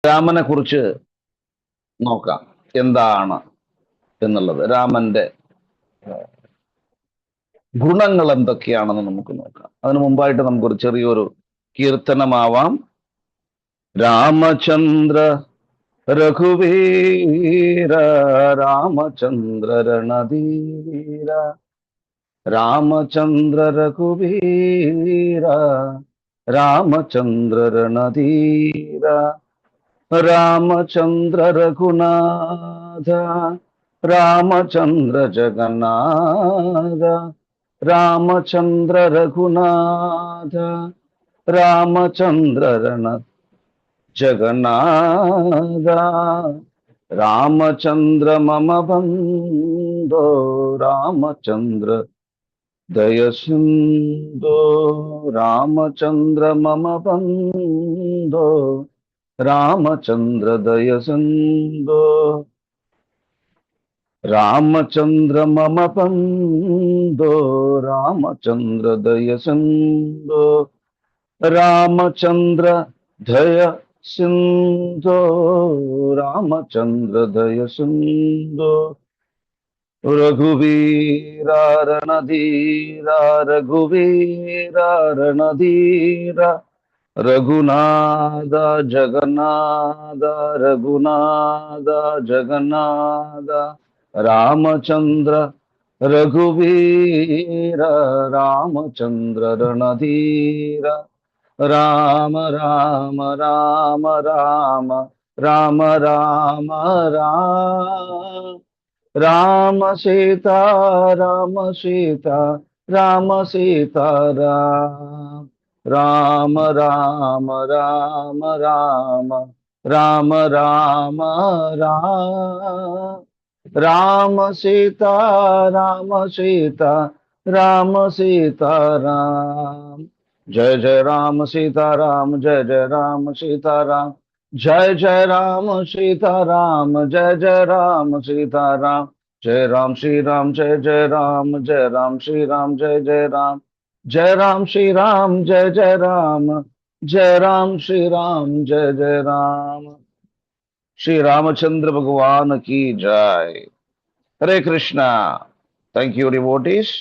രാമനെ കുറിച്ച് നോക്കാം എന്താണ് എന്നുള്ളത്. രാമന്റെ ഗുണങ്ങൾ എന്തൊക്കെയാണെന്ന് നമുക്ക് നോക്കാം. അതിനു മുമ്പായിട്ട് നമുക്കൊരു ചെറിയൊരു കീർത്തനമാവാം. രാമചന്ദ്ര രഘുവീര രാമചന്ദ്ര രണധീര രാമചന്ദ്ര രഘുവീര രാമചന്ദ്ര രണധീര രാമചന്ദ്ര രഘുനാഥ രാമചന്ദ്ര ജഗന്നാഥ രാമചന്ദ്ര രഘുനാഥ രാമചന്ദ്ര രണ ജഗന്നാഥ രാമചന്ദ്ര മമ ബന്ധോ രാമചന്ദ്ര ദയസിന്ധോ രാമചന്ദ്ര മമ ബന്ധോ രാമചന്ദ്ര ദയസിന്ധോ രാമചന്ദ്ര മമ ബന്ധോ രാമചന്ദ്ര ദയസിന്ധോ രാമചന്ദ്ര ദയ സിന്ധോ രാമചന്ദ്ര ദയ സിന്ധോ രഘുവീര രണധീര രഘുവീര രണധീര രഘുനാഥ ജഗന്നാഥ രഘുനാഥ ജഗന്നാഥ രാമചന്ദ്ര രഘുവീര രാമചന്ദ്ര രണധീര രാമ രാമ രാമ രാമ രാമ രാമ രാമ സീത രാമ സീത രാമ സീത രാമ രാമ രാമ രാമ രാമ രാമ രാമ സീത രാമ സീത രാമ സീത जय जय राम सीताराम जय जय राम सीताराम जय जय राम सीताराम जय जय राम सीताराम जय राम श्री राम जय जय राम जय राम श्री राम जय जय राम जय राम श्री राम जय जय राम जय राम श्री राम जय जय राम श्री रामचंद्र भगवान की जय। Hare Krishna. Thank you devotees.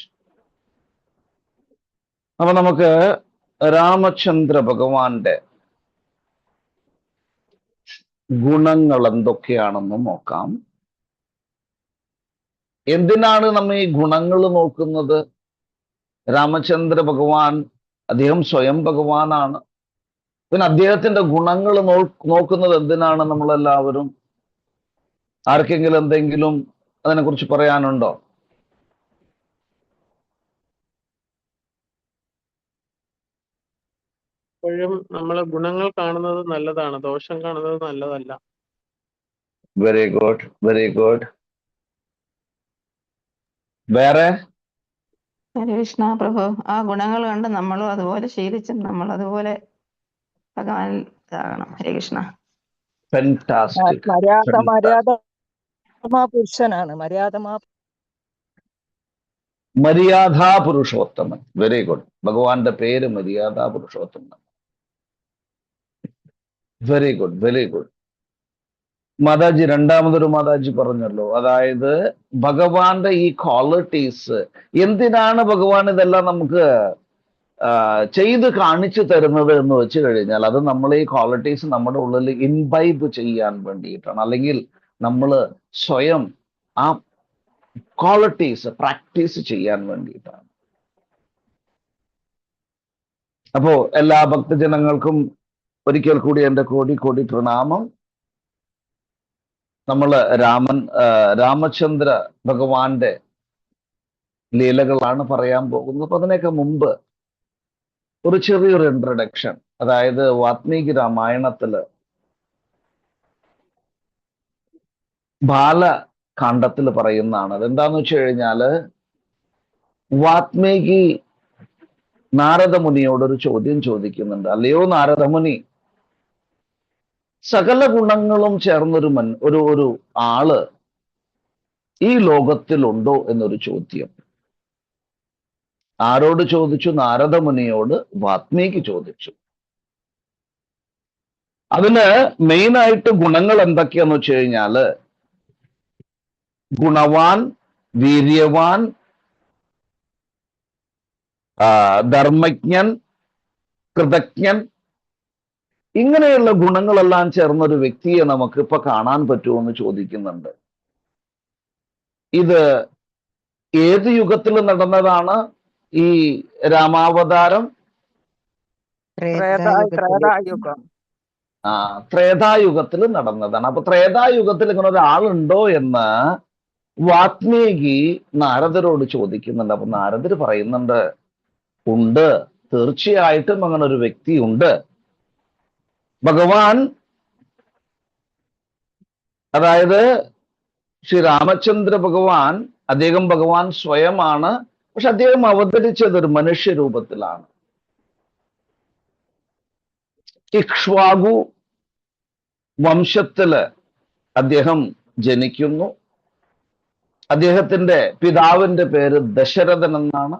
അപ്പൊ നമുക്ക് രാമചന്ദ്ര ഭഗവാന്റെ ഗുണങ്ങൾ എന്തൊക്കെയാണെന്ന് നോക്കാം. എന്തിനാണ് നമ്മൾ ഈ ഗുണങ്ങൾ നോക്കുന്നത്? രാമചന്ദ്ര ഭഗവാൻ അദ്ദേഹം സ്വയം ഭഗവാനാണ്. പിന്നെ അദ്ദേഹത്തിന്റെ ഗുണങ്ങൾ നോക്കുന്നത് എന്തിനാണ് നമ്മളെല്ലാവരും? ആർക്കെങ്കിലും എന്തെങ്കിലും അതിനെക്കുറിച്ച് പറയാനുണ്ടോ? എപ്പോഴും നമ്മൾ ഗുണങ്ങൾ കാണുന്നത് നല്ലതാണ്, ദോഷം കാണുന്നത് നല്ലതല്ല. Very good, very good. വേറെ? ഹരേകൃഷ്ണ പ്രഭു, ആ ഗുണങ്ങൾ കണ്ട് നമ്മളും അതുപോലെ ശീലിച്ചും നമ്മൾ അതുപോലെ ഭഗവാൻ ഇതാകണം. ഹരേകൃഷ്ണ. ഫാന്റാസ്റ്റിക്. പുരുഷനാണ് മര്യാദാ പുരുഷോത്തമൻ. Very good. ഭഗവാന്റെ പേര് മര്യാദാ പുരുഷോത്തമൻ. Very good, very good. മാതാജി രണ്ടാമതൊരു മാതാജി പറഞ്ഞല്ലോ, അതായത് ഭഗവാന്റെ ഈ ക്വാളിറ്റീസ്, എന്തിനാണ് ഭഗവാൻ ഇതെല്ലാം നമുക്ക് ചെയ്ത് കാണിച്ചു തരുന്നത് എന്ന് വെച്ച് കഴിഞ്ഞാൽ അത് നമ്മൾ ഈ ക്വാളിറ്റീസ് നമ്മുടെ ഉള്ളിൽ ഇൻബൈബ് ചെയ്യാൻ വേണ്ടിയിട്ടാണ്, അല്ലെങ്കിൽ നമ്മൾ സ്വയം ആ ക്വാളിറ്റീസ് പ്രാക്ടീസ് ചെയ്യാൻ വേണ്ടിയിട്ടാണ്. അപ്പോ എല്ലാ ഭക്തജനങ്ങൾക്കും ഒരിക്കൽ കൂടി എൻ്റെ കോടി കോടി പ്രണാമം. നമ്മൾ രാമചന്ദ്ര ഭഗവാന്റെ ലീലകളാണ് പറയാൻ പോകുന്നത്. അപ്പൊ അതിനൊക്കെ മുമ്പ് ഒരു ചെറിയൊരു ഇൻട്രഡക്ഷൻ. അതായത് വാത്മീകി രാമായണത്തില് ബാലകാണ്ഡത്തിൽ പറയുന്നതാണ്. അതെന്താന്ന് വെച്ച് കഴിഞ്ഞാല് വാത്മീകി നാരദമുനിയോടൊരു ചോദ്യം ചോദിക്കുന്നുണ്ട്. അല്ലയോ നാരദമുനി, സകല ഗുണങ്ങളും ചേർന്നൊരു ഒരു ആള് ഈ ലോകത്തിലുണ്ടോ എന്നൊരു ചോദ്യം. ആരോട് ചോദിച്ചു? നാരദമുനിയോട് വാത്മീകി ചോദിച്ചു. അതിന് മെയിനായിട്ട് ഗുണങ്ങൾ എന്തൊക്കെയാന്ന് വെച്ച് കഴിഞ്ഞാല് ഗുണവാൻ, വീര്യവാൻ, ധർമ്മജ്ഞൻ, കൃതജ്ഞൻ, ഇങ്ങനെയുള്ള ഗുണങ്ങളെല്ലാം ചേർന്ന ഒരു വ്യക്തിയെ നമുക്ക് ഇപ്പൊ കാണാൻ പറ്റുമോ എന്ന് ചോദിക്കുന്നുണ്ട്. ഇത് ഏത് യുഗത്തിൽ നടന്നതാണ് ഈ രാമാവതാരം? ത്രേതായുഗം. ത്രേതായുഗത്തിൽ നടന്നതാണ്. അപ്പൊ ത്രേതായുഗത്തിൽ ഇങ്ങനെ ഒരാളുണ്ടോ എന്ന് വാത്മീകി നാരദരോട് ചോദിക്കുന്നുണ്ട്. അപ്പൊ നാരദർ പറയുന്നുണ്ട്, ഉണ്ട്, തീർച്ചയായിട്ടും അങ്ങനെ ഒരു വ്യക്തി ഉണ്ട്. ഭഗവാൻ, അതായത് ശ്രീ രാമചന്ദ്ര ഭഗവാൻ, അദ്ദേഹം ഭഗവാൻ സ്വയമാണ്. പക്ഷെ അദ്ദേഹം അവതരിച്ചത് ഒരു മനുഷ്യരൂപത്തിലാണ്. ഇക്ഷ്വാകു വംശത്തില് അദ്ദേഹം ജനിക്കുന്നു. അദ്ദേഹത്തിന്റെ പിതാവിന്റെ പേര് ദശരഥൻ എന്നാണ്.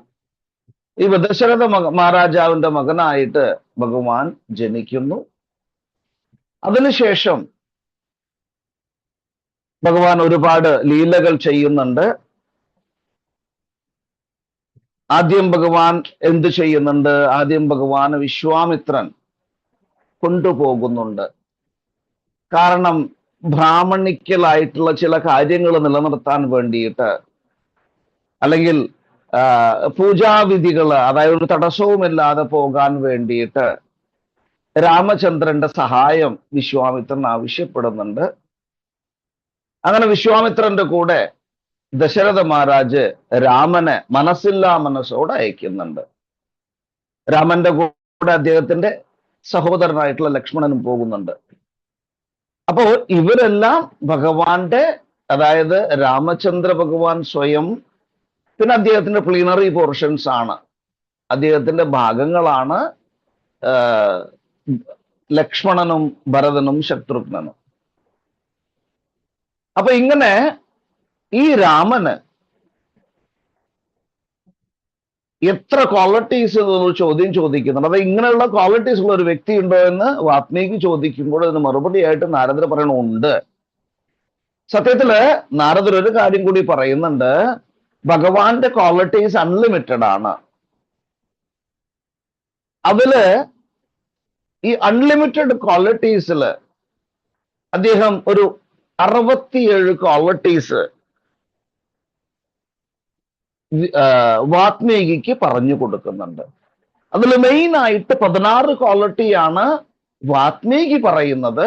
ഈ ദശരഥ മഹാരാജാവിന്റെ മകനായിട്ട് ഭഗവാൻ ജനിക്കുന്നു. അതിനുശേഷം ഭഗവാൻ ഒരുപാട് ലീലകൾ ചെയ്യുന്നുണ്ട്. ആദ്യം ഭഗവാൻ എന്ത് ചെയ്യുന്നുണ്ട്? ആദ്യം ഭഗവാൻ വിശ്വാമിത്രൻ കൊണ്ടുപോകുന്നുണ്ട്. കാരണം ബ്രാഹ്മണിക്കലായിട്ടുള്ള ചില കാര്യങ്ങൾ നിലനിർത്താൻ വേണ്ടിയിട്ട്, അല്ലെങ്കിൽ പൂജാവിധികൾ, അതായത് ഒരു തടസ്സവുമില്ലാതെ പോകാൻ വേണ്ടിയിട്ട് രാമചന്ദ്രന്റെ സഹായം വിശ്വാമിത്രൻ ആവശ്യപ്പെടുന്നുണ്ട്. അങ്ങനെ വിശ്വാമിത്രന്റെ കൂടെ ദശരഥ മഹാരാജ് രാമനെ മനസ്സില്ലാ മനസ്സോടെ അയക്കുന്നുണ്ട്. രാമന്റെ കൂടെ അദ്ദേഹത്തിന്റെ സഹോദരനായിട്ടുള്ള ലക്ഷ്മണനും പോകുന്നുണ്ട്. അപ്പോ ഇവരെല്ലാം ഭഗവാന്റെ, അതായത് രാമചന്ദ്ര ഭഗവാൻ സ്വയം, പിന്നെ അദ്ദേഹത്തിന്റെ പ്ലീനറി പോർഷൻസ് ആണ്, അദ്ദേഹത്തിന്റെ ഭാഗങ്ങളാണ് ലക്ഷ്മണനും ഭരതനും ശത്രുഘ്നനും. അപ്പൊ ഇങ്ങനെ ഈ രാമന് എത്ര ക്വാളിറ്റീസ് എന്നൊരു ചോദ്യം ചോദിക്കുന്നുണ്ട്. അപ്പൊ ഇങ്ങനെയുള്ള ക്വാളിറ്റീസ് ഉള്ള ഒരു വ്യക്തി ഉണ്ടോ എന്ന് വാത്മീകി ചോദിക്കുമ്പോൾ അതിന് മറുപടിയായിട്ട് നാരദർ പറയണുണ്ട്. സത്യത്തില് നാരദർ ഒരു കാര്യം കൂടി പറയുന്നുണ്ട്, ഭഗവാന്റെ ക്വാളിറ്റീസ് അൺലിമിറ്റഡ് ആണ്. അതില് ഈ അൺലിമിറ്റഡ് ക്വാളിറ്റീസില് അദ്ദേഹം ഒരു 67 ക്വാളിറ്റീസ് വാത്മീകിക്ക് പറഞ്ഞു കൊടുക്കുന്നുണ്ട്. അതിൽ മെയിൻ ആയിട്ട് 16 ക്വാളിറ്റിയാണ് വാത്മീകി പറയുന്നത്.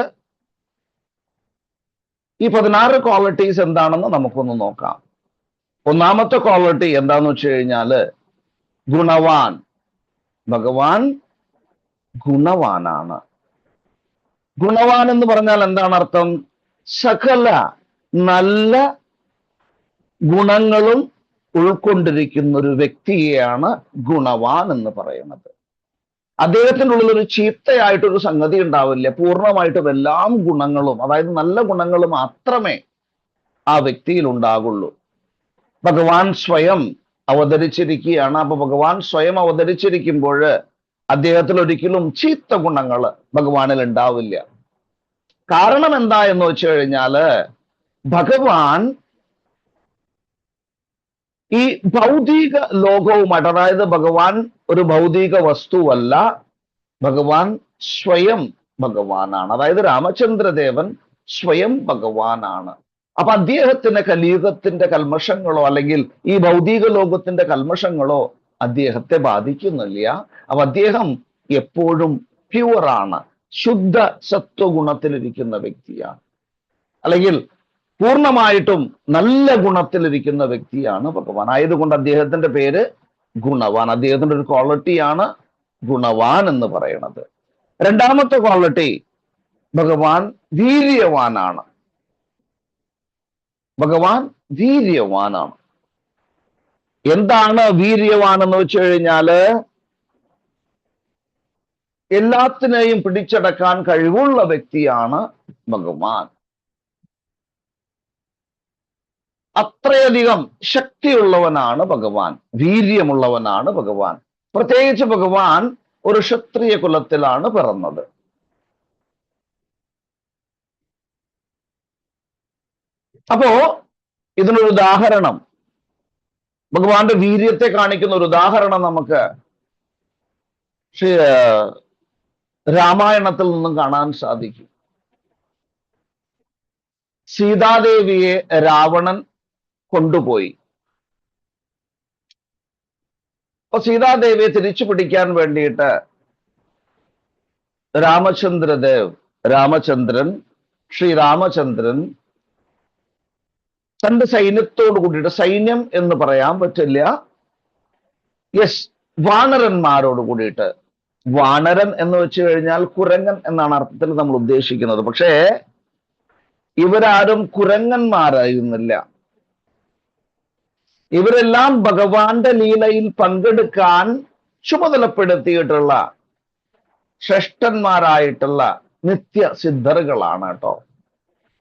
ഈ 16 ക്വാളിറ്റീസ് എന്താണെന്ന് നമുക്കൊന്ന് നോക്കാം. ഒന്നാമത്തെ ക്വാളിറ്റി എന്താന്ന് വെച്ച് കഴിഞ്ഞാല് ഗുണവാൻ. ഭഗവാൻ ഗുണവാനാണ്. ഗുണവാൻ എന്ന് പറഞ്ഞാൽ എന്താണ് അർത്ഥം? സകല നല്ല ഗുണങ്ങളും ഉൾക്കൊണ്ടിരിക്കുന്ന ഒരു വ്യക്തിയെയാണ് ഗുണവാൻ എന്ന് പറയുന്നത്. അദ്ദേഹത്തിൻ്റെ ഉള്ളിൽ ഒരു ചീത്തയായിട്ടൊരു സംഗതി ഉണ്ടാവില്ല. പൂർണ്ണമായിട്ടും എല്ലാം ഗുണങ്ങളും, അതായത് നല്ല ഗുണങ്ങൾ മാത്രമേ ആ വ്യക്തിയിൽ ഉണ്ടാകുള്ളൂ. ഭഗവാൻ സ്വയം അവതരിച്ചിരിക്കുകയാണ്. അപ്പൊ ഭഗവാൻ സ്വയം അവതരിച്ചിരിക്കുമ്പോൾ അദ്ദേഹത്തിൽ ഒരിക്കലും ചീത്ത ഗുണങ്ങൾ ഭഗവാനിൽ ഉണ്ടാവില്ല. കാരണം എന്താ എന്ന് വെച്ച് കഴിഞ്ഞാല് ഭഗവാൻ ഈ ഭൗതിക ലോകവുമായിട്ട്, അതായത് ഭഗവാൻ ഒരു ഭൗതിക വസ്തുവല്ല, ഭഗവാൻ സ്വയം ഭഗവാനാണ്. അതായത് രാമചന്ദ്രദേവൻ സ്വയം ഭഗവാനാണ്. അപ്പൊ അദ്ദേഹത്തിന് കലിയുഗത്തിന്റെ കൽമഷങ്ങളോ അല്ലെങ്കിൽ ഈ ഭൗതിക ലോകത്തിന്റെ കൽമഷങ്ങളോ അദ്ദേഹത്തെ ബാധിക്കുന്നില്ല. അപ്പൊ അദ്ദേഹം എപ്പോഴും പ്യുവറാണ്, ശുദ്ധ സത്വഗുണത്തിലിരിക്കുന്ന വ്യക്തിയാണ്, അല്ലെങ്കിൽ പൂർണ്ണമായിട്ടും നല്ല ഗുണത്തിലിരിക്കുന്ന വ്യക്തിയാണ് ഭഗവാൻ. ആയതുകൊണ്ട് അദ്ദേഹത്തിന്റെ പേര് ഗുണവാൻ. അദ്ദേഹത്തിന്റെ ഒരു ക്വാളിറ്റിയാണ് ഗുണവാൻ എന്ന് പറയുന്നത്. രണ്ടാമത്തെ ക്വാളിറ്റി, ഭഗവാൻ വീര്യവാനാണ്. ഭഗവാൻ വീര്യവാനാണ്. എന്താണ് വീര്യവാൻ എന്ന് വെച്ച് കഴിഞ്ഞാല് എല്ലാത്തിനെയും പിടിച്ചടക്കാൻ കഴിവുള്ള വ്യക്തിയാണ് ഭഗവാൻ. അത്രയധികം ശക്തിയുള്ളവനാണ് ഭഗവാൻ, വീര്യമുള്ളവനാണ് ഭഗവാൻ. പ്രത്യേകിച്ച് ഭഗവാൻ ഒരു ക്ഷത്രിയ കുലത്തിലാണ് പിറന്നത്. അപ്പോ ഇതിനൊരു ഉദാഹരണം, ഭഗവാന്റെ വീര്യത്തെ കാണിക്കുന്ന ഒരു ഉദാഹരണം നമുക്ക് രാമായണത്തിൽ നിന്നും കാണാൻ സാധിക്കും. സീതാദേവിയെ രാവണൻ കൊണ്ടുപോയി. അപ്പൊ സീതാദേവിയെ തിരിച്ചു പിടിക്കാൻ വേണ്ടിയിട്ട് ശ്രീരാമചന്ദ്രൻ തന്റെ സൈന്യത്തോട് കൂടിയിട്ട്, സൈന്യം എന്ന് പറയാൻ പറ്റില്ല, വാനരന്മാരോട് കൂടിയിട്ട്, വാനരൻ എന്ന് വെച്ച് കഴിഞ്ഞാൽ കുരങ്ങൻ എന്നാണ് അർത്ഥത്തിൽ നമ്മൾ ഉദ്ദേശിക്കുന്നത്. പക്ഷേ ഇവരാരും കുരങ്ങന്മാരായിരുന്നില്ല. ഇവരെല്ലാം ഭഗവാന്റെ ലീലയിൽ പങ്കെടുക്കാൻ ചുമതലപ്പെടുത്തിയിട്ടുള്ള ശ്രേഷ്ഠന്മാരായിട്ടുള്ള നിത്യസിദ്ധറുകളാണ് കേട്ടോ.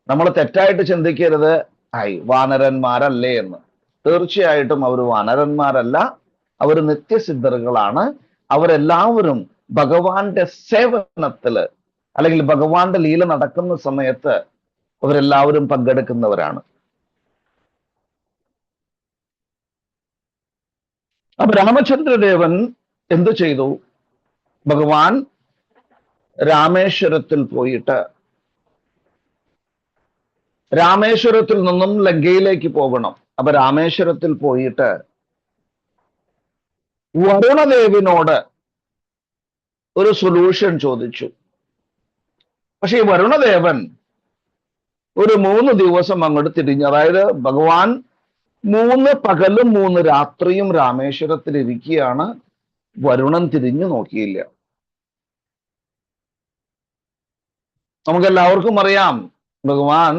നമ്മൾ തെറ്റായിട്ട് ചിന്തിക്കരുത്, വാനരന്മാരല്ലേ എന്ന്. തീർച്ചയായിട്ടും അവർ വാനരന്മാരല്ല, അവർ നിത്യസിദ്ധറുകളാണ്. അവരെല്ലാവരും ഭഗവാന്റെ സേവനത്തില് അല്ലെങ്കിൽ ഭഗവാന്റെ ലീല നടക്കുന്ന സമയത്ത് അവരെല്ലാവരും പങ്കെടുക്കുന്നവരാണ്. അപ്പൊ രാമചന്ദ്രദേവൻ എന്തു ചെയ്തു? ഭഗവാൻ രാമേശ്വരത്തിൽ പോയിട്ട്, രാമേശ്വരത്തിൽ നിന്നും ലങ്കയിലേക്ക് പോകണം. അപ്പൊ രാമേശ്വരത്തിൽ പോയിട്ട് വരുണദേവനോട് ഒരു സൊല്യൂഷൻ ചോദിച്ചു. പക്ഷെ ഈ വരുണദേവൻ ഒരു 3 ദിവസം അങ്ങോട്ട് തിരിഞ്ഞു. അതായത് ഭഗവാൻ 3 പകലും 3 രാത്രിയും രാമേശ്വരത്തിൽ ഇരിക്കുകയാണ്. വരുണൻ തിരിഞ്ഞു നോക്കിയില്ല. നമുക്കെല്ലാവർക്കും അറിയാം, ഭഗവാൻ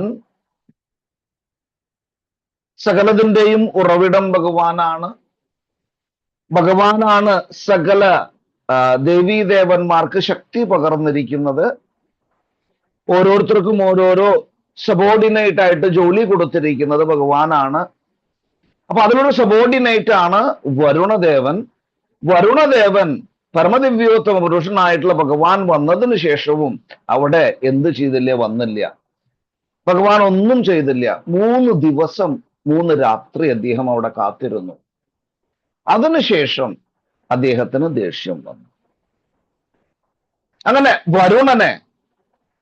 സകലതിൻ്റെയും ഉറവിടം ഭഗവാനാണ്. ഭഗവാനാണ് സകല ദേവീദേവന്മാർക്ക് ശക്തി പകർന്നിരിക്കുന്നത്. ഓരോരുത്തർക്കും ഓരോരോ സബോർഡിനേറ്റ് ആയിട്ട് ജോലി കൊടുത്തിരിക്കുന്നത് ഭഗവാനാണ്. അപ്പൊ അതിലൊരു സബോർഡിനേറ്റ് ആണ് വരുണദേവൻ. വരുണദേവൻ പരമദിവ്യോത്തമ പുരുഷനായിട്ടുള്ള ഭഗവാൻ വന്നതിന് ശേഷവും അവിടെ എന്ത് ചെയ്തില്ല? വന്നില്ല. ഭഗവാൻ ഒന്നും ചെയ്തില്ല. 3 ദിവസം 3 രാത്രി അദ്ദേഹം അവിടെ കാത്തിരുന്നു. അതിനുശേഷം അദ്ദേഹത്തിന് ദേഷ്യം വന്നു. അങ്ങനെ വരുണനെ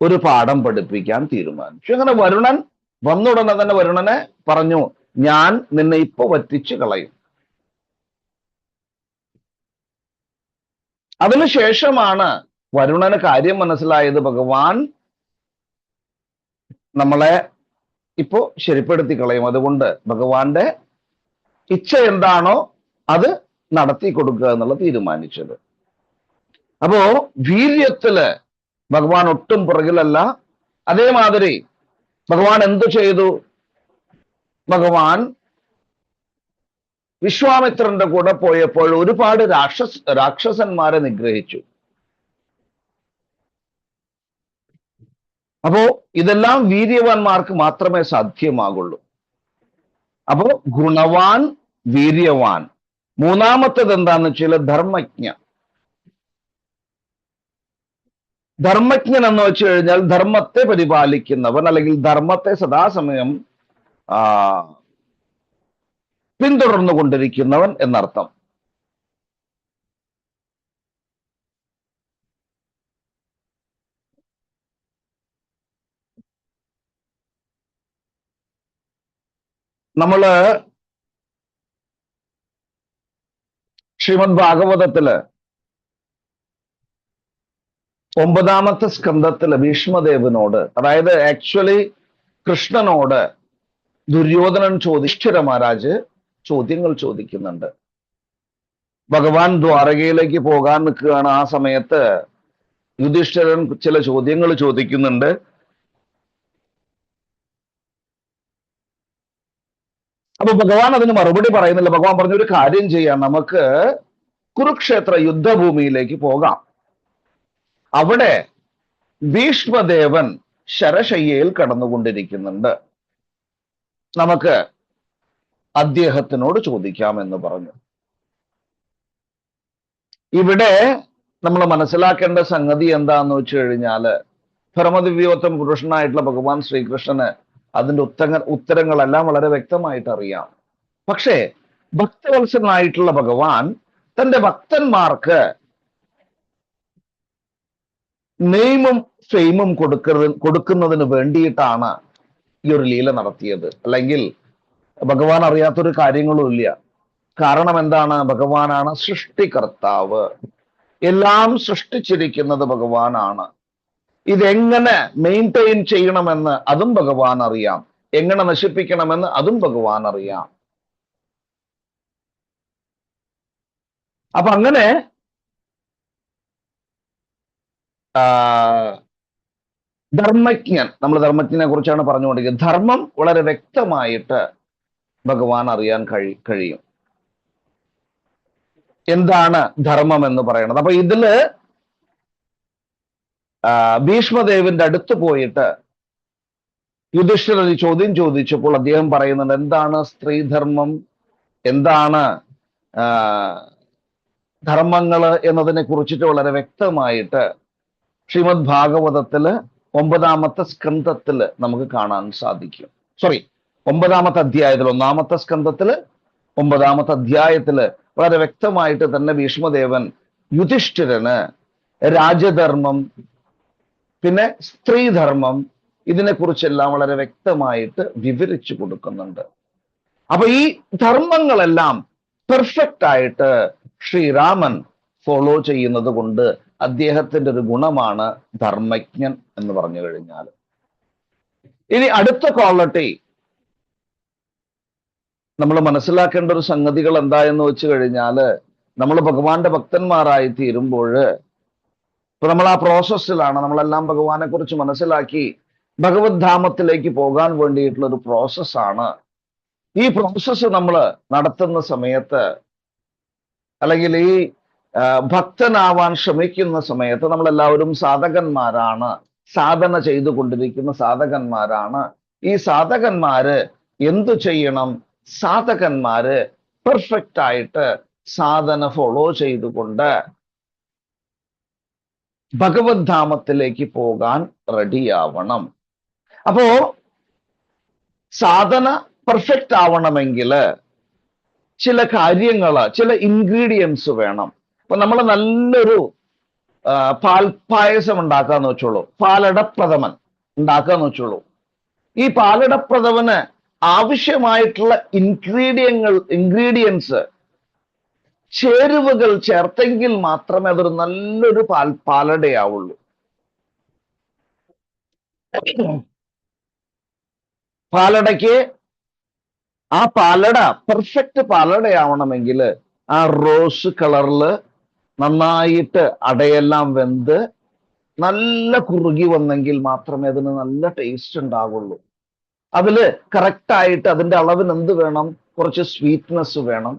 ഒരു പാഠം പഠിപ്പിക്കാൻ തീരുമാനിച്ചു. അങ്ങനെ വരുണൻ വന്നുടനെ തന്നെ വരുണനെ പറഞ്ഞു, ഞാൻ നിന്നെ ഇപ്പൊ വറ്റിച്ചു കളയും. അതിനുശേഷമാണ് വരുണന് കാര്യം മനസ്സിലായത്, ഭഗവാൻ നമ്മളെ ഇപ്പോ ശരിപ്പെടുത്തി കളയും. അതുകൊണ്ട് ഭഗവാന്റെ ഇച്ഛ എന്താണോ അത് നടത്തി കൊടുക്കുക എന്നുള്ള തീരുമാനിച്ചത്. അപ്പോ വീര്യത്തില് ഭഗവാൻ ഒട്ടും പുറകിലല്ല. അതേമാതിരി ഭഗവാൻ എന്തു ചെയ്തു? ഭഗവാൻ വിശ്വാമിത്രന്റെ കൂടെ പോയപ്പോൾ ഒരുപാട് രാക്ഷസന്മാരെ നിഗ്രഹിച്ചു. അപ്പോ ഇതെല്ലാം വീര്യവാന്മാർക്ക് മാത്രമേ സാധ്യമാകുള്ളൂ. അപ്പോ ഗുണവാൻ, വീര്യവാൻ. മൂന്നാമത്തേത് എന്താന്ന് വെച്ചാൽ ധർമ്മജ്ഞ. ധർമ്മജ്ഞൻ എന്ന് വെച്ച് കഴിഞ്ഞാൽ ധർമ്മത്തെ പരിപാലിക്കുന്നവൻ, അല്ലെങ്കിൽ ധർമ്മത്തെ സദാസമയം പിന്തുടർന്നു കൊണ്ടിരിക്കുന്നവൻ എന്നർത്ഥം. നമ്മള് ശ്രീമദ് ഭാഗവതത്തില് 9ാമത്തെ സ്കന്ധത്തില് ഭീഷ്മദേവനോട്, അതായത് ആക്ച്വലി കൃഷ്ണനോട് ദുര്യോധനൻ യുധിഷ്ഠിര മഹാരാജ് ചോദ്യങ്ങൾ ചോദിക്കുന്നുണ്ട്. ഭഗവാൻ ദ്വാരകയിലേക്ക് പോകാൻ നിൽക്കുകയാണ്. ആ സമയത്ത് യുധിഷ്ഠിരൻ ചില ചോദ്യങ്ങൾ ചോദിക്കുന്നുണ്ട്. അപ്പൊ ഭഗവാൻ അതിന് മറുപടി പറയുന്നില്ല. ഭഗവാൻ പറഞ്ഞു, ഒരു കാര്യം ചെയ്യാം, നമുക്ക് കുരുക്ഷേത്ര യുദ്ധഭൂമിയിലേക്ക് പോകാം. അവിടെ ഭീഷ്മദേവൻ ശരശയ്യയിൽ കടന്നുകൊണ്ടിരിക്കുന്നുണ്ട്, നമുക്ക് അദ്ദേഹത്തിനോട് ചോദിക്കാമെന്ന് പറഞ്ഞു. ഇവിടെ നമ്മൾ മനസ്സിലാക്കേണ്ട സംഗതി എന്താന്ന് വെച്ച് കഴിഞ്ഞാല്, പരമദിവ്യോത്തമ പുരുഷനായിട്ടുള്ള ഭഗവാൻ ശ്രീകൃഷ്ണന് അതിന്റെ ഉത്തരങ്ങളെല്ലാം വളരെ വ്യക്തമായിട്ട് അറിയാം. പക്ഷേ ഭക്തവത്സരനായിട്ടുള്ള ഭഗവാൻ തന്റെ ഭക്തന്മാർക്ക് നെയ്മും ഫെയിമും കൊടുക്കുന്നതിന് വേണ്ടിയിട്ടാണ് ഈ ഒരു ലീല നടത്തിയത്. അല്ലെങ്കിൽ ഭഗവാൻ അറിയാത്തൊരു കാര്യങ്ങളും ഇല്ല. കാരണം എന്താണ്? ഭഗവാനാണ് സൃഷ്ടികർത്താവ്. എല്ലാം സൃഷ്ടിച്ചിരിക്കുന്നത് ഭഗവാനാണ്. ഇതെങ്ങനെ മെയിൻറ്റെയിൻ ചെയ്യണമെന്ന് അതും ഭഗവാൻ അറിയാം. എങ്ങനെ നശിപ്പിക്കണമെന്ന് അതും ഭഗവാൻ അറിയാം. അപ്പൊ അങ്ങനെ ധർമ്മജ്ഞൻ, നമ്മൾ ധർമ്മജ്ഞനെ കുറിച്ചാണ് പറഞ്ഞുകൊണ്ടിരിക്കുന്നത്. ധർമ്മം വളരെ വ്യക്തമായിട്ട് ഭഗവാൻ അറിയാൻ കഴിയും. എന്താണ് ധർമ്മം എന്ന് പറയുന്നത്? അപ്പൊ ഇതില് ഭീഷ്മദേവന്റെ അടുത്ത് പോയിട്ട് യുധിഷ്ഠിരൻ ഒരു ചോദ്യം ചോദിച്ചപ്പോൾ അദ്ദേഹം പറയുന്നുണ്ട്, എന്താണ് സ്ത്രീധർമ്മം, എന്താണ് ധർമ്മങ്ങള് എന്നതിനെ കുറിച്ചിട്ട് വളരെ വ്യക്തമായിട്ട് ശ്രീമദ് ഭാഗവതത്തില് 9-ാമത്തെ സ്കന്ധത്തില് നമുക്ക് കാണാൻ സാധിക്കും. 9-ാമത്തെ അധ്യായത്തിൽ, 1-ാമത്തെ സ്കന്ധത്തില് 9-ാമത്തെ അധ്യായത്തില് വളരെ വ്യക്തമായിട്ട് തന്നെ ഭീഷ്മദേവൻ യുധിഷ്ഠിരന് രാജധർമ്മം, പിന്നെ സ്ത്രീധർമ്മം, ഇതിനെക്കുറിച്ചെല്ലാം വളരെ വ്യക്തമായിട്ട് വിവരിച്ചു കൊടുക്കുന്നുണ്ട്. അപ്പൊ ഈ ധർമ്മങ്ങളെല്ലാം പെർഫെക്റ്റ് ആയിട്ട് ശ്രീരാമൻ ഫോളോ ചെയ്യുന്നത് കൊണ്ട് അദ്ദേഹത്തിന്റെ ഒരു ഗുണമാണ് ധർമ്മജ്ഞൻ എന്ന് പറഞ്ഞു കഴിഞ്ഞാൽ. ഇനി അടുത്ത ക്വാളിറ്റി നമ്മൾ മനസ്സിലാക്കേണ്ട ഒരു സംഗതികൾ എന്താ എന്ന് വെച്ച് കഴിഞ്ഞാല്, നമ്മൾ ഭഗവാന്റെ ഭക്തന്മാരായി തീരുമ്പോൾ ഇപ്പൊ നമ്മൾ ആ പ്രോസസ്സിലാണ്. നമ്മളെല്ലാം ഭഗവാനെ കുറിച്ച് മനസ്സിലാക്കി ഭഗവത് ധാമത്തിലേക്ക് പോകാൻ വേണ്ടിയിട്ടുള്ള ഒരു പ്രോസസ്സാണ്. ഈ പ്രോസസ്സ് നമ്മൾ നടത്തുന്ന സമയത്ത്, അല്ലെങ്കിൽ ഈ ഭക്തനാവാൻ ശ്രമിക്കുന്ന സമയത്ത് നമ്മളെല്ലാവരും സാധകന്മാരാണ്, സാധന ചെയ്തുകൊണ്ടിരിക്കുന്ന സാധകന്മാരാണ്. ഈ സാധകന്മാര് എന്തു ചെയ്യണം? സാധകന്മാര് പെർഫെക്റ്റ് ആയിട്ട് സാധന ഫോളോ ചെയ്തുകൊണ്ട് ഭഗവത് ധാമത്തിലേക്ക് പോകാൻ റെഡിയാവണം. അപ്പോ സാധന പെർഫെക്റ്റ് ആവണമെങ്കിൽ ചില കാര്യങ്ങള്, ചില ഇൻഗ്രീഡിയൻസ് വേണം. അപ്പൊ നമ്മൾ നല്ലൊരു പാൽപ്പായസം ഉണ്ടാക്കാന്ന് വെച്ചോളൂ, പാലടപ്രഥമൻ ഉണ്ടാക്കാന്ന് വെച്ചോളൂ. ഈ പാലടപ്രഥമന് ആവശ്യമായിട്ടുള്ള ഇൻഗ്രീഡിയൻസ്, ചേരുവകൾ ചേർത്തെങ്കിൽ മാത്രമേ അതൊരു നല്ലൊരു പാലടയാവുള്ളൂ. പാലടയ്ക്ക് ആ പാലട പെർഫെക്റ്റ് പാലടയാവണമെങ്കിൽ ആ റോസ് കളറില് നന്നായിട്ട് അടയെല്ലാം വെന്ത് നല്ല കുറുകി വന്നെങ്കിൽ മാത്രമേ അതിന് നല്ല ടേസ്റ്റ് ഉണ്ടാവുള്ളൂ. അതില് കറക്റ്റായിട്ട് അതിന്റെ അളവിന് എന്ത് വേണം? കുറച്ച് സ്വീറ്റ്നെസ് വേണം,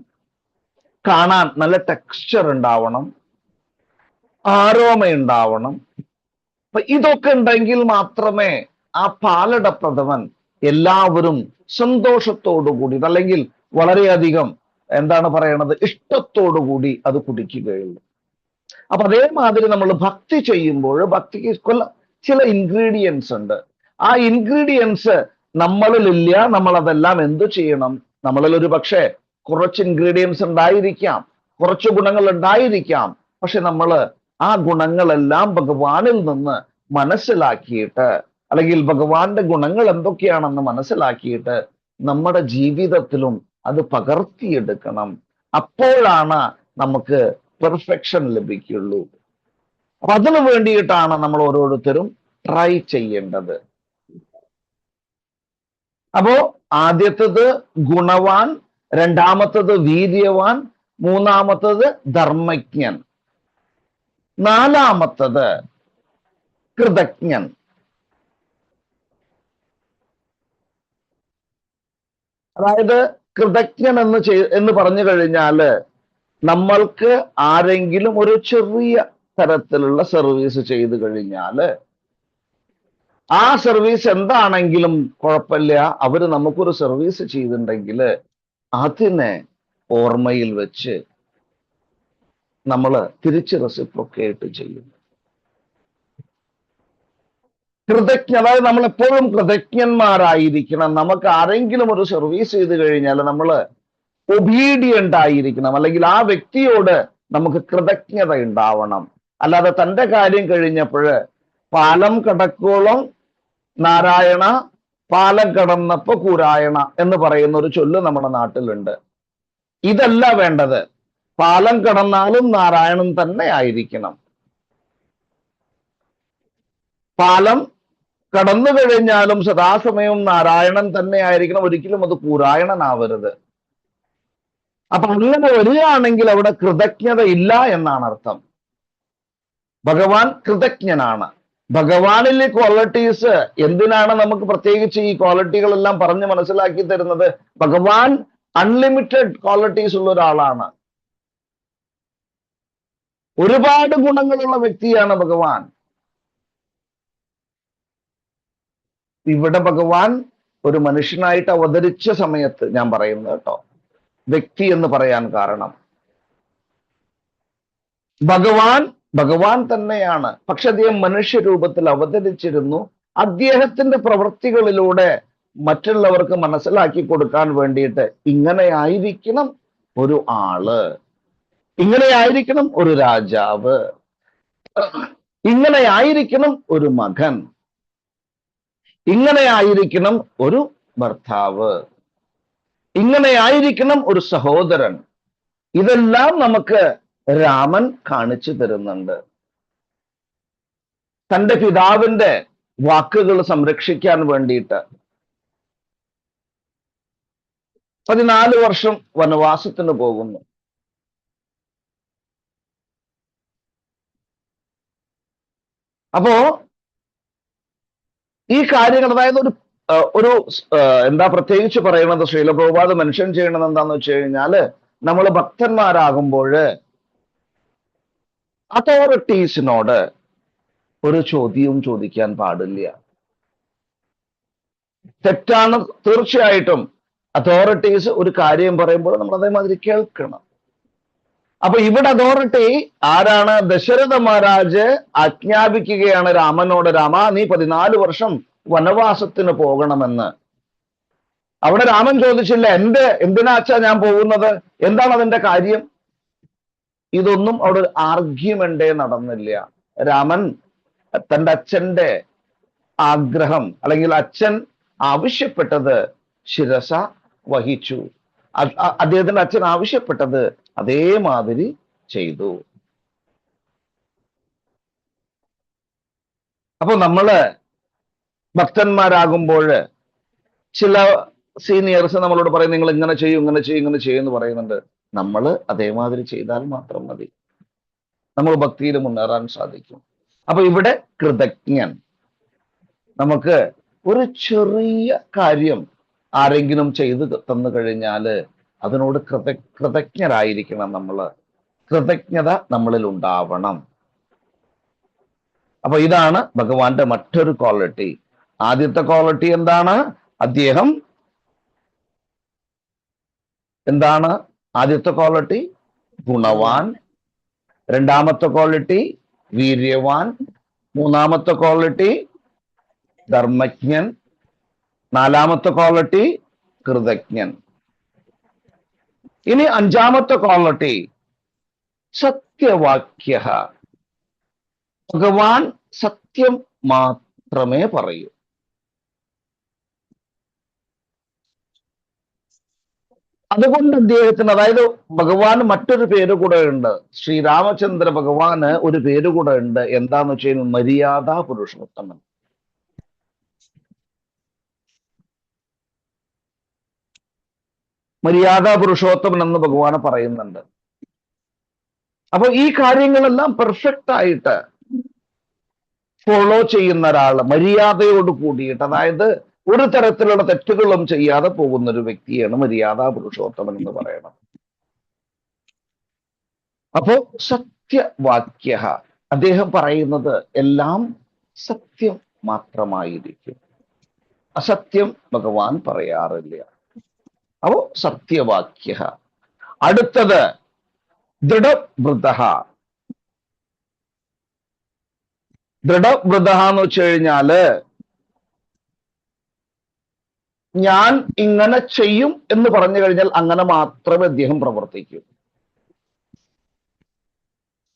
കാണാൻ നല്ല ടെക്സ്ചർ ഉണ്ടാവണം, ആരോമ ഉണ്ടാവണം. അപ്പൊ ഇതൊക്കെ ഉണ്ടെങ്കിൽ മാത്രമേ ആ പാലടപ്രഥമൻ എല്ലാവരും സന്തോഷത്തോടുകൂടി, അല്ലെങ്കിൽ വളരെയധികം എന്താണ് പറയണത്, ഇഷ്ടത്തോടുകൂടി അത് കുടിക്കുകയുള്ളൂ. അപ്പൊ അതേമാതിരി നമ്മൾ ഭക്തി ചെയ്യുമ്പോൾ ഭക്തിക്ക് ചില ഇൻഗ്രീഡിയൻസ് ഉണ്ട്. ആ ഇൻഗ്രീഡിയൻസ് നമ്മളിലില്ല. നമ്മൾ അതെല്ലാം എന്തു ചെയ്യണം? നമ്മളിൽ ഒരു പക്ഷേ കുറച്ച് ഇൻഗ്രീഡിയൻസ് ഉണ്ടായിരിക്കാം, കുറച്ച് ഗുണങ്ങൾ ഉണ്ടായിരിക്കാം. പക്ഷെ നമ്മൾ ആ ഗുണങ്ങളെല്ലാം ഭഗവാനിൽ നിന്ന് മനസ്സിലാക്കിയിട്ട്, അല്ലെങ്കിൽ ഭഗവാന്റെ ഗുണങ്ങൾ എന്തൊക്കെയാണെന്ന് മനസ്സിലാക്കിയിട്ട് നമ്മുടെ ജീവിതത്തിലും അത് പകർത്തിയെടുക്കണം. അപ്പോഴാണ് നമുക്ക് പെർഫെക്ഷൻ ലഭിക്കുള്ളൂ. അപ്പൊ അതിനു വേണ്ടിയിട്ടാണ് നമ്മൾ ഓരോരുത്തരും ട്രൈ ചെയ്യേണ്ടത്. അപ്പോ ആദ്യത്തത് ഗുണവാൻ, രണ്ടാമത്തത് വീര്യവാൻ, മൂന്നാമത്തത് ധർമ്മജ്ഞൻ, നാലാമത്തത് കൃതജ്ഞൻ. അതായത് കൃതജ്ഞൻ എന്ന് പറഞ്ഞു കഴിഞ്ഞാല്, നമ്മൾക്ക് ആരെങ്കിലും ഒരു ചെറിയ തരത്തിലുള്ള സർവീസ് ചെയ്തു കഴിഞ്ഞാല്, ആ സർവീസ് എന്താണെങ്കിലും കുഴപ്പമില്ല, അവര് നമുക്കൊരു സർവീസ് ചെയ്തിട്ടുണ്ടെങ്കിൽ അതിനെ ഓർമ്മയിൽ വെച്ച് നമ്മൾ തിരിച്ച് റെസിപ്രോക്കേറ്റ് ചെയ്യും. അതായത് നമ്മൾ എപ്പോഴും കൃതജ്ഞന്മാരായിരിക്കണം. നമുക്ക് ആരെങ്കിലും ഒരു സർവീസ് ചെയ്ത് കഴിഞ്ഞാൽ നമ്മൾ ഒബീഡിയന്റ് ആയിരിക്കണം, അല്ലെങ്കിൽ ആ വ്യക്തിയോട് നമുക്ക് കൃതജ്ഞത ഉണ്ടാവണം. അല്ലാതെ തന്റെ കാര്യം കഴിഞ്ഞപ്പോൾ പാലം കടക്കോളം നാരായണ, പാലം കടന്നപ്പോ കൂരായണ എന്ന് പറയുന്ന ഒരു ചൊല്ല് നമ്മുടെ നാട്ടിലുണ്ട്. ഇതല്ല വേണ്ടത്. പാലം കടന്നാലും നാരായണൻ തന്നെ ആയിരിക്കണം. പാലം കടന്നു കഴിഞ്ഞാലും സദാസമയവും നാരായണൻ തന്നെ ആയിരിക്കണം. ഒരിക്കലും അത് കൂരായണനാവരുത്. അപ്പൊ അങ്ങനെ വരികയാണെങ്കിൽ അവിടെ കൃതജ്ഞത ഇല്ല എന്നാണ് അർത്ഥം. ഭഗവാൻ കൃതജ്ഞനാണ്. ഭഗവാനിലെ ക്വാളിറ്റീസ് എന്തിനാണ് നമുക്ക് പ്രത്യേകിച്ച് ഈ ക്വാളിറ്റികളെല്ലാം പറഞ്ഞ് മനസ്സിലാക്കി തരുന്നത്? ഭഗവാൻ അൺലിമിറ്റഡ് ക്വാളിറ്റീസ് ഉള്ള ഒരാളാണ്. ഒരുപാട് ഗുണങ്ങളുള്ള വ്യക്തിയാണ് ഭഗവാൻ. ഇവിടെ ഭഗവാൻ ഒരു മനുഷ്യനായിട്ട് അവതരിച്ച സമയത്ത് ഞാൻ പറയുന്നത് കേട്ടോ, വ്യക്തി എന്ന് പറയാൻ കാരണം ഭഗവാൻ തന്നെയാണ്. പക്ഷെ അദ്ദേഹം മനുഷ്യരൂപത്തിൽ അവതരിച്ചിരുന്നു. അദ്ദേഹത്തിന്റെ പ്രവൃത്തികളിലൂടെ മറ്റുള്ളവർക്ക് മനസ്സിലാക്കി കൊടുക്കാൻ വേണ്ടിയിട്ട് ഇങ്ങനെയായിരിക്കണം ഒരു ആള്, ഇങ്ങനെയായിരിക്കണം ഒരു രാജാവ്, ഇങ്ങനെയായിരിക്കണം ഒരു മകൻ, ഇങ്ങനെയായിരിക്കണം ഒരു ഭർത്താവ്, ഇങ്ങനെയായിരിക്കണം ഒരു സഹോദരൻ. ഇതെല്ലാം നമുക്ക് രാമൻ കാണിച്ചു തരുന്നുണ്ട്. തന്റെ പിതാവിന്റെ വാക്കുകൾ സംരക്ഷിക്കാൻ വേണ്ടിയിട്ട് 14 വർഷം വനവാസത്തിന് പോകുന്നു. അപ്പോ ഈ കാര്യങ്ങൾ, അതായത് ഒരു എന്താ പ്രത്യേകിച്ച് പറയുന്നത്, ശ്രീല പ്രഭുപാദ് മെൻഷൻ ചെയ്യണത് എന്താന്ന് വെച്ച് കഴിഞ്ഞാല്, നമ്മൾ ഭക്തന്മാരാകുമ്പോൾ അതോറിറ്റീസിനോട് ഒരു ചോദ്യവും ചോദിക്കാൻ പാടില്ല. തെറ്റാണ് തീർച്ചയായിട്ടും. അതോറിറ്റീസ് ഒരു കാര്യം പറയുമ്പോൾ നമ്മൾ അതേമാതിരി കേൾക്കണം. അപ്പൊ ഇവിടെ അതോറിറ്റി ആരാണ്? ദശരഥ മഹാരാജ് ആജ്ഞാപിക്കുകയാണ് രാമനോട്, രാമ നീ 14 വർഷം വനവാസത്തിന് പോകണമെന്ന്. അവിടെ രാമൻ ചോദിച്ചില്ല, എന്തിനാ അച്ഛാ ഞാൻ പോകുന്നത്, എന്താണ് അതിന്റെ കാര്യം? ഇതൊന്നും അവിടെ ഒരു ആർഗ്യുമെന്റേ നടന്നില്ല. രാമൻ തന്റെ അച്ഛന്റെ ആഗ്രഹം, അല്ലെങ്കിൽ അച്ഛൻ ആവശ്യപ്പെട്ടത് ശിരസ വഹിച്ചു. അദ്ദേഹത്തിന്റെ അച്ഛൻ ആവശ്യപ്പെട്ടത് അതേമാതിരി ചെയ്തു. അപ്പൊ നമ്മള് ഭക്തന്മാരാകുമ്പോൾ ചില സീനിയേഴ്സ് നമ്മളോട് പറയും, നിങ്ങൾ ഇങ്ങനെ ചെയ്യും, ഇങ്ങനെ ചെയ്യും, ഇങ്ങനെ ചെയ്യും എന്ന് പറയുന്നുണ്ട്. നമ്മൾ അതേമാതിരി ചെയ്താൽ മാത്രം മതി, നമ്മൾ ഭക്തിയിൽ മുന്നേറാൻ സാധിക്കും. അപ്പൊ ഇവിടെ കൃതജ്ഞൻ. നമുക്ക് ഒരു ചെറിയ കാര്യം ആരെങ്കിലും ചെയ്തു തന്നു കഴിഞ്ഞാല് അതിനോട് കൃതജ്ഞരായിരിക്കണം. നമ്മള് കൃതജ്ഞത നമ്മളിൽ ഉണ്ടാവണം. അപ്പൊ ഇതാണ് ഭഗവാന്റെ മറ്റൊരു ക്വാളിറ്റി. ആദ്യത്തെ ക്വാളിറ്റി എന്താണ്? അദ്ദേഹം എന്താണ്? ആദ്യത്തെ ക്വാളിറ്റി ഗുണവാൻ, രണ്ടാമത്തെ ക്വാളിറ്റി വീര്യവാൻ, മൂന്നാമത്തെ ക്വാളിറ്റി ധർമ്മജ്ഞൻ, നാലാമത്തെ ക്വാളിറ്റി കൃതജ്ഞൻ. ഇനി അഞ്ചാമത്തെ ക്വാളിറ്റി സത്യവാക്യ. ഭഗവാൻ സത്യം മാത്രമേ പറയൂ. അതുകൊണ്ട് അദ്ദേഹത്തിന്, അതായത് ഭഗവാന് മറ്റൊരു പേര് കൂടെ ഉണ്ട്. ശ്രീരാമചന്ദ്ര ഭഗവാന് ഒരു പേര് കൂടെ ഉണ്ട്. എന്താന്ന് വെച്ച് കഴിഞ്ഞാൽ മര്യാദാ പുരുഷോത്തമൻ. മര്യാദാ പുരുഷോത്തമൻ എന്ന് ഭഗവാന് പറയുന്നുണ്ട്. അപ്പൊ ഈ കാര്യങ്ങളെല്ലാം പെർഫെക്റ്റ് ആയിട്ട് ഫോളോ ചെയ്യുന്ന ഒരാള്, മര്യാദയോട് കൂടിയിട്ട്, അതായത് ഒരു തരത്തിലുള്ള തെറ്റുകളും ചെയ്യാതെ പോകുന്ന ഒരു വ്യക്തിയാണ് മര്യാദാ പുരുഷോത്തമൻ എന്ന് പറയണം. അപ്പോ സത്യവാക്യ, അദ്ദേഹം പറയുന്നത് എല്ലാം സത്യം മാത്രമായിരിക്കും. അസത്യം ഭഗവാൻ പറയാറില്ല. അപ്പോ സത്യവാക്യ. അടുത്തത് ദൃഢവ്രത. ദൃഢവ്രത എന്ന് വെച്ച് കഴിഞ്ഞാല് ഞാൻ ഇങ്ങനെ ചെയ്യും എന്ന് പറഞ്ഞു കഴിഞ്ഞാൽ അങ്ങനെ മാത്രമേ അദ്ദേഹം പ്രവർത്തിക്കൂ.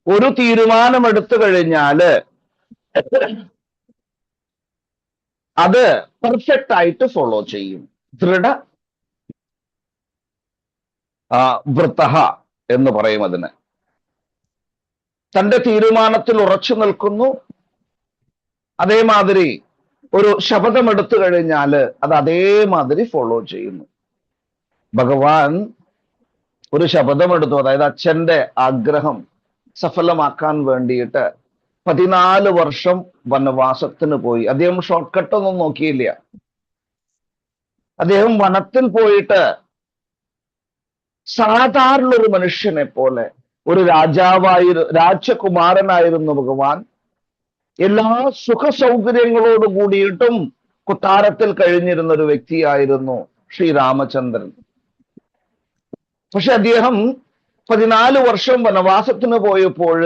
ഒരു തീരുമാനമെടുത്തു കഴിഞ്ഞാല് അത് പെർഫെക്റ്റ് ആയിട്ട് ഫോളോ ചെയ്യും. വൃത്ത എന്ന് പറയും അതിന്. തന്റെ തീരുമാനത്തിൽ ഉറച്ചു നിൽക്കുന്നു. അതേമാതിരി ഒരു ശപഥമെടുത്തു കഴിഞ്ഞാല് അത് അതേമാതിരി ഫോളോ ചെയ്യുന്നു. ഭഗവാൻ ഒരു ശപഥമെടുത്തു, അതായത് അച്ഛന്റെ ആഗ്രഹം സഫലമാക്കാൻ വേണ്ടിയിട്ട് 14 വർഷം വനവാസത്തിന് പോയി. അദ്ദേഹം ഷോർട്ട് കട്ടൊന്നും നോക്കിയില്ല. അദ്ദേഹം വനത്തിൽ പോയിട്ട് സാധാരണ ഒരു മനുഷ്യനെ പോലെ, ഒരു രാജകുമാരനായിരുന്നു ഭഗവാൻ. എല്ലാ സുഖ സൗകര്യങ്ങളോട് കൂടിയിട്ടും കൊട്ടാരത്തിൽ കഴിഞ്ഞിരുന്ന ഒരു വ്യക്തിയായിരുന്നു ശ്രീരാമചന്ദ്രൻ. പക്ഷെ അദ്ദേഹം 14 വർഷം വനവാസത്തിന് പോയപ്പോൾ,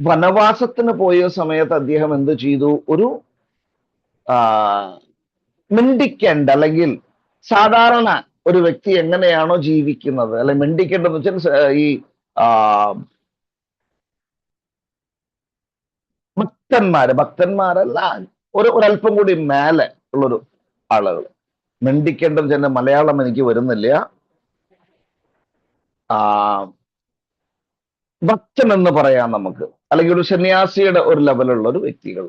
വനവാസത്തിന് പോയ സമയത്ത് അദ്ദേഹം എന്ത് ചെയ്തു? ഒരു മിണ്ടിക്കണ്ട്, അല്ലെങ്കിൽ സാധാരണ ഒരു വ്യക്തി എങ്ങനെയാണോ ജീവിക്കുന്നത്, അല്ലെ മിണ്ടിക്കേണ്ടതെന്ന് വെച്ചാൽ ഈ ഭക്തന്മാരല്ല, ഒരല്പം കൂടി മേലെ ഉള്ളൊരു ആളുകൾ. മിണ്ടിക്കേണ്ടത് ചെന്ന മലയാളം എനിക്ക് വരുന്നില്ല. ഭക്തൻ എന്ന് പറയാം നമുക്ക്, അല്ലെങ്കിൽ ഒരു സന്യാസിയുടെ ഒരു ലെവലുള്ള ഒരു വ്യക്തികൾ.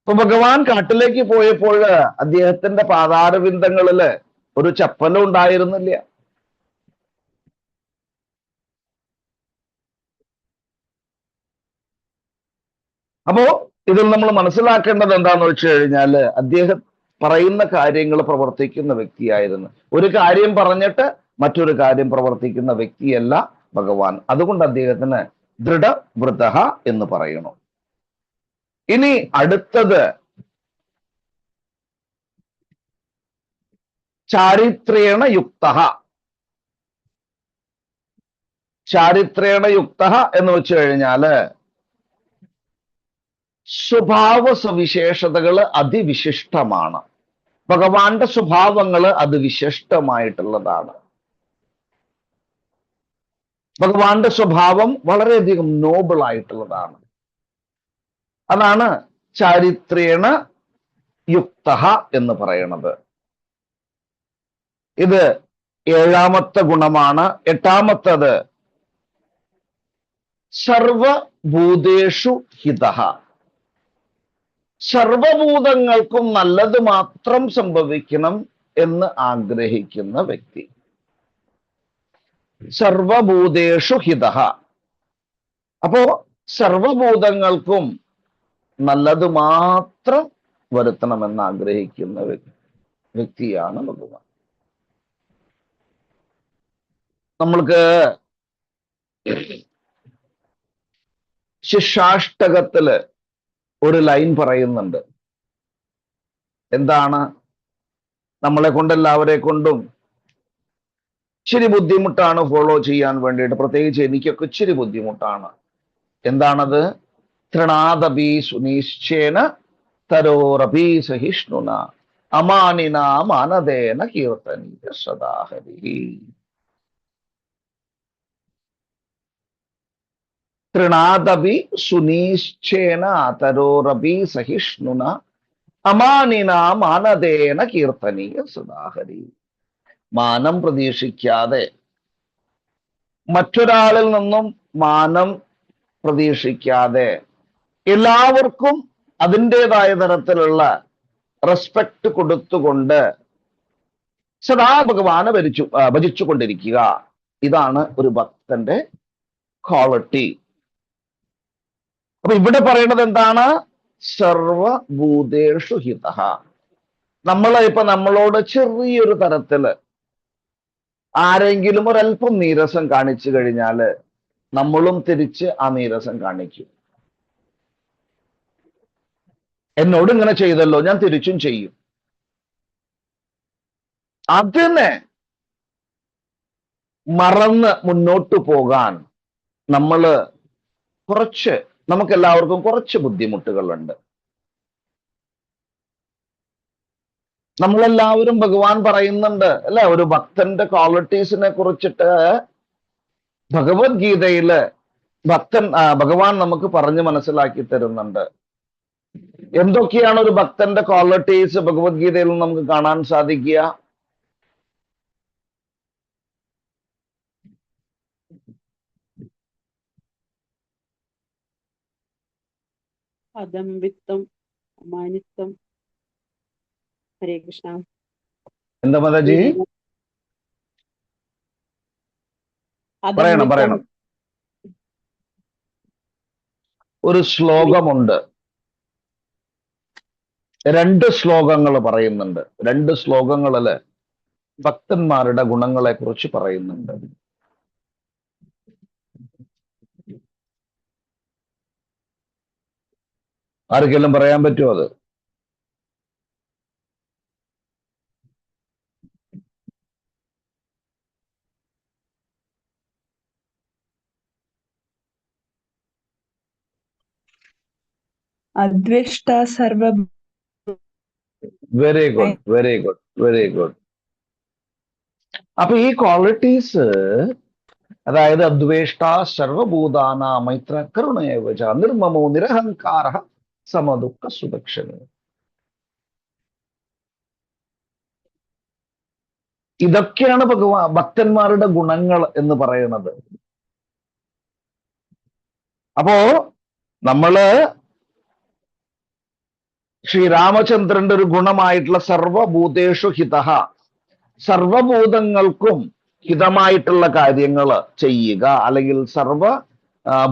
അപ്പൊ ഭഗവാൻ കാട്ടിലേക്ക് പോയപ്പോൾ അദ്ദേഹത്തിന്റെ പാതാരവിന്ദങ്ങളില് ഒരു ചപ്പലും ഉണ്ടായിരുന്നില്ല. അപ്പോ ഇതിൽ നമ്മൾ മനസ്സിലാക്കേണ്ടത് എന്താന്ന് വെച്ച് കഴിഞ്ഞാല്, അദ്ദേഹം പറയുന്ന കാര്യങ്ങൾ പ്രവർത്തിക്കുന്ന വ്യക്തിയായിരുന്നു. ഒരു കാര്യം പറഞ്ഞിട്ട് മറ്റൊരു കാര്യം പ്രവർത്തിക്കുന്ന വ്യക്തിയല്ല ഭഗവാൻ. അതുകൊണ്ട് അദ്ദേഹത്തിന് ദൃഢവ്രത എന്ന് പറയണം. ഇനി അടുത്തത് ചാരിത്രേണ യുക്ത. ചാരിത്രേണ യുക്ത എന്ന് വെച്ച് കഴിഞ്ഞാല് സ്വഭാവ സവിശേഷതകൾ അതിവിശിഷ്ടമാണ്. ഭഗവാന്റെ സ്വഭാവങ്ങൾ അത് വിശിഷ്ടമായിട്ടുള്ളതാണ്. ഭഗവാന്റെ സ്വഭാവം വളരെയധികം നോബിൾ ആയിട്ടുള്ളതാണ്. അതാണ് ചാരിത്രേണ യുക്ത എന്ന് പറയുന്നത്. ഇത് 7ാമത്തെ ഗുണമാണ്. 8ാമത്തത് സർവഭൂതേഷു ഹിതഃ. സർവഭൂതങ്ങൾക്കും നല്ലത് മാത്രം സംഭവിക്കണം എന്ന് ആഗ്രഹിക്കുന്ന വ്യക്തി. സർവഭൂതേഷു ഹിതഃ. അപ്പോ സർവഭൂതങ്ങൾക്കും നല്ലത് മാത്രം വരുത്തണമെന്ന് ആഗ്രഹിക്കുന്ന വ്യക്തിയാണ് ഭഗവാൻ. നമ്മൾക്ക് ശിക്ഷാഷ്ടകത്തില് ഒരു ലൈൻ പറയുന്നുണ്ട്. എന്താണ്? നമ്മളെ കൊണ്ട് എല്ലാവരെ കൊണ്ടും ഇച്ചിരി ബുദ്ധിമുട്ടാണ് ഫോളോ ചെയ്യാൻ വേണ്ടിയിട്ട്. പ്രത്യേകിച്ച് എനിക്കൊക്കെ ഇച്ചിരി ബുദ്ധിമുട്ടാണ്. എന്താണത്? തൃണാദപി സുനിശ്ചേന തരോരപി സഹിഷ്ണുന അമാനിന മാനദേന കീർത്തനീയ സദാഹരി. തൃണാദപി സുനിശ്ചേന തരോരപി സഹിഷ്ണുന അമാനിന മാനദേന കീർത്തനീയ സദാഹരി. മാനം പ്രതീക്ഷിക്കാതെ, മറ്റൊരാളിൽ നിന്നും മാനം പ്രതീക്ഷിക്കാതെ, എല്ലാവർക്കും അതിൻ്റെതായ തരത്തിലുള്ള റെസ്പെക്ട് കൊടുത്തുകൊണ്ട് സദാ ഭഗവാനെ ഭജിച്ചുകൊണ്ടിരിക്കുക. ഇതാണ് ഒരു ഭക്തന്റെ ക്വാളിറ്റി. അപ്പൊ ഇവിടെ പറയുന്നത് എന്താണ്? സർവഭൂതേഷു ഹിതഃ. നമ്മളോട് ചെറിയൊരു തരത്തില് ആരെങ്കിലും ഒരല്പം നീരസം കാണിച്ചു കഴിഞ്ഞാല് നമ്മളും തിരിച്ച് ആ നീരസം കാണിക്കും. എന്നോട് ഇങ്ങനെ ചെയ്തല്ലോ, ഞാൻ തിരിച്ചും ചെയ്യും. അതിനെ മറന്ന് മുന്നോട്ടു പോകാൻ നമ്മള് നമുക്കെല്ലാവർക്കും കുറച്ച് ബുദ്ധിമുട്ടുകളുണ്ട്. നമ്മളെല്ലാവരും ഭഗവാൻ പറയുന്നുണ്ട് അല്ലെ, ഒരു ഭക്തന്റെ ക്വാളിറ്റീസിനെ കുറിച്ചിട്ട് ഭഗവത്ഗീതയില് ഭഗവാൻ നമുക്ക് പറഞ്ഞു മനസ്സിലാക്കി തരുന്നുണ്ട്. എന്തൊക്കെയാണ് ഒരു ഭക്തന്റെ ക്വാളിറ്റീസ് ഭഗവത്ഗീതയിൽ നമുക്ക് കാണാൻ സാധിക്കുക? അദംഭിത്തം, അമാനിത്തം. ഹരേ കൃഷ്ണ. എന്താ മാതാജി? പറയണം പറയണം. ഒരു ശ്ലോകമുണ്ട്, 2 ശ്ലോകങ്ങൾ പറയുന്നുണ്ട്. 2 ശ്ലോകങ്ങളില് ഭക്തന്മാരുടെ ഗുണങ്ങളെ കുറിച്ച് പറയുന്നുണ്ട്. ആർക്കെങ്കിലും പറയാൻ പറ്റുമോ അത്? അദ്വേഷ്ട സർവ. Very good, very good, very good. അപ്പൊ ഈ ക്വാളിറ്റീസ്, അതായത് അദ്വേഷ്ട സർവഭൂതാന മൈത്ര കരുണേവച നിർമ്മമോ നിരഹങ്കാര സമദുഃഖ സുദക്ഷണ, ഇതൊക്കെയാണ് ഭക്തന്മാരുടെ ഗുണങ്ങൾ എന്ന് പറയുന്നത്. അപ്പോ നമ്മള് ശ്രീരാമചന്ദ്രന്റെ ഒരു ഗുണമായിട്ടുള്ള സർവഭൂതേഷു ഹിതഃ, സർവഭൂതങ്ങൾക്കും ഹിതമായിട്ടുള്ള കാര്യങ്ങൾ ചെയ്യുക, അല്ലെങ്കിൽ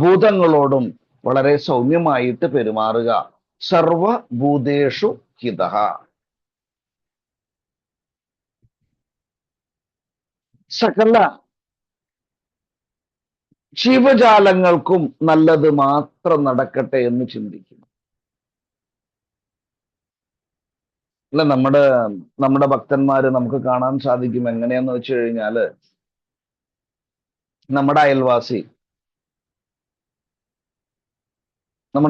ഭൂതങ്ങളോടും വളരെ സൗമ്യമായിട്ട് പെരുമാറുക. സർവഭൂതേഷു ഹിതഃ. സകല ജീവജാലങ്ങൾക്കും നല്ലത് മാത്രം നടക്കട്ടെ എന്ന് ചിന്തിക്കുന്നു. അല്ല, നമ്മുടെ ഭക്തന്മാര് നമുക്ക് കാണാൻ സാധിക്കും. എങ്ങനെയാന്ന് വെച്ച് കഴിഞ്ഞാല്, നമ്മുടെ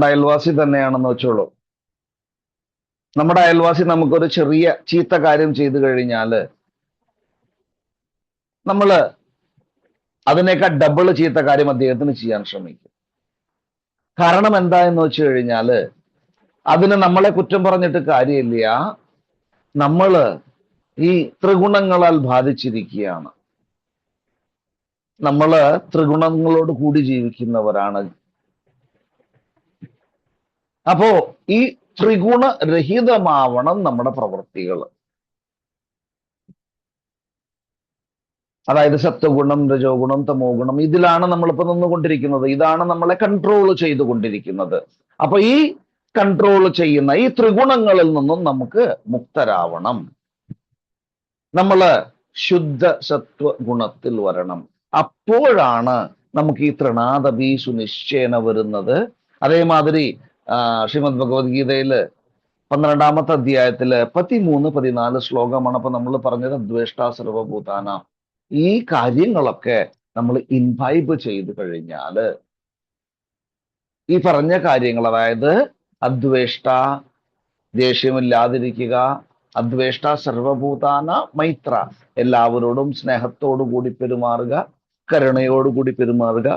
അയൽവാസി തന്നെയാണെന്ന് വെച്ചോളൂ. നമ്മുടെ അയൽവാസി നമുക്കൊരു ചെറിയ ചീത്ത കാര്യം ചെയ്തു കഴിഞ്ഞാല് നമ്മള് അതിനേക്കാൾ ഡബിൾ ചീത്ത കാര്യം അദ്ദേഹത്തിന് ചെയ്യാൻ ശ്രമിക്കും. കാരണം എന്താ എന്ന് വെച്ച് കഴിഞ്ഞാല്, അതിന് നമ്മളെ കുറ്റം പറഞ്ഞിട്ട് കാര്യമില്ല. നമ്മള് ഈ ത്രിഗുണങ്ങളാൽ ബാധിച്ചിരിക്കുകയാണ്. നമ്മള് ത്രിഗുണങ്ങളോട് കൂടി ജീവിക്കുന്നവരാണ്. അപ്പോ ഈ ത്രിഗുണരഹിതമാവണം നമ്മുടെ പ്രവൃത്തികൾ. അതായത് സത്വഗുണം, രജോ ഗുണം, തമോ ഗുണം, ഇതിലാണ് നമ്മളിപ്പോ നിന്നുകൊണ്ടിരിക്കുന്നത്. ഇതാണ് നമ്മളെ കൺട്രോൾ ചെയ്തുകൊണ്ടിരിക്കുന്നത്. അപ്പൊ ഈ കൺട്രോൾ ചെയ്യുന്ന ഈ ത്രിഗുണങ്ങളിൽ നിന്നും നമുക്ക് മുക്തരാവണം. നമ്മള് ശുദ്ധ സത്വ ഗുണത്തിൽ വരണം. അപ്പോഴാണ് നമുക്ക് ഈ തൃണാദപി സുനിശ്ചയന വരുന്നത്. അതേമാതിരി ശ്രീമദ് ഭഗവത്ഗീതയില് 12ാമത്തെ അധ്യായത്തില് 13, 14 ശ്ലോകമാണ് അപ്പൊ നമ്മൾ പറഞ്ഞത് അദ്വേഷ്ട സർവഭൂതാന. ഈ കാര്യങ്ങളൊക്കെ നമ്മൾ ഇൻവൈബ് ചെയ്തു കഴിഞ്ഞാല്, ഈ പറഞ്ഞ കാര്യങ്ങൾ, അതായത് അദ്വേഷ്ട ദേഷ്യമില്ലാതിരിക്കുക, അദ്വേഷ്ട സർവഭൂതാന മൈത്ര എല്ലാവരോടും സ്നേഹത്തോടു കൂടി പെരുമാറുക, കരുണയോടുകൂടി പെരുമാറുക.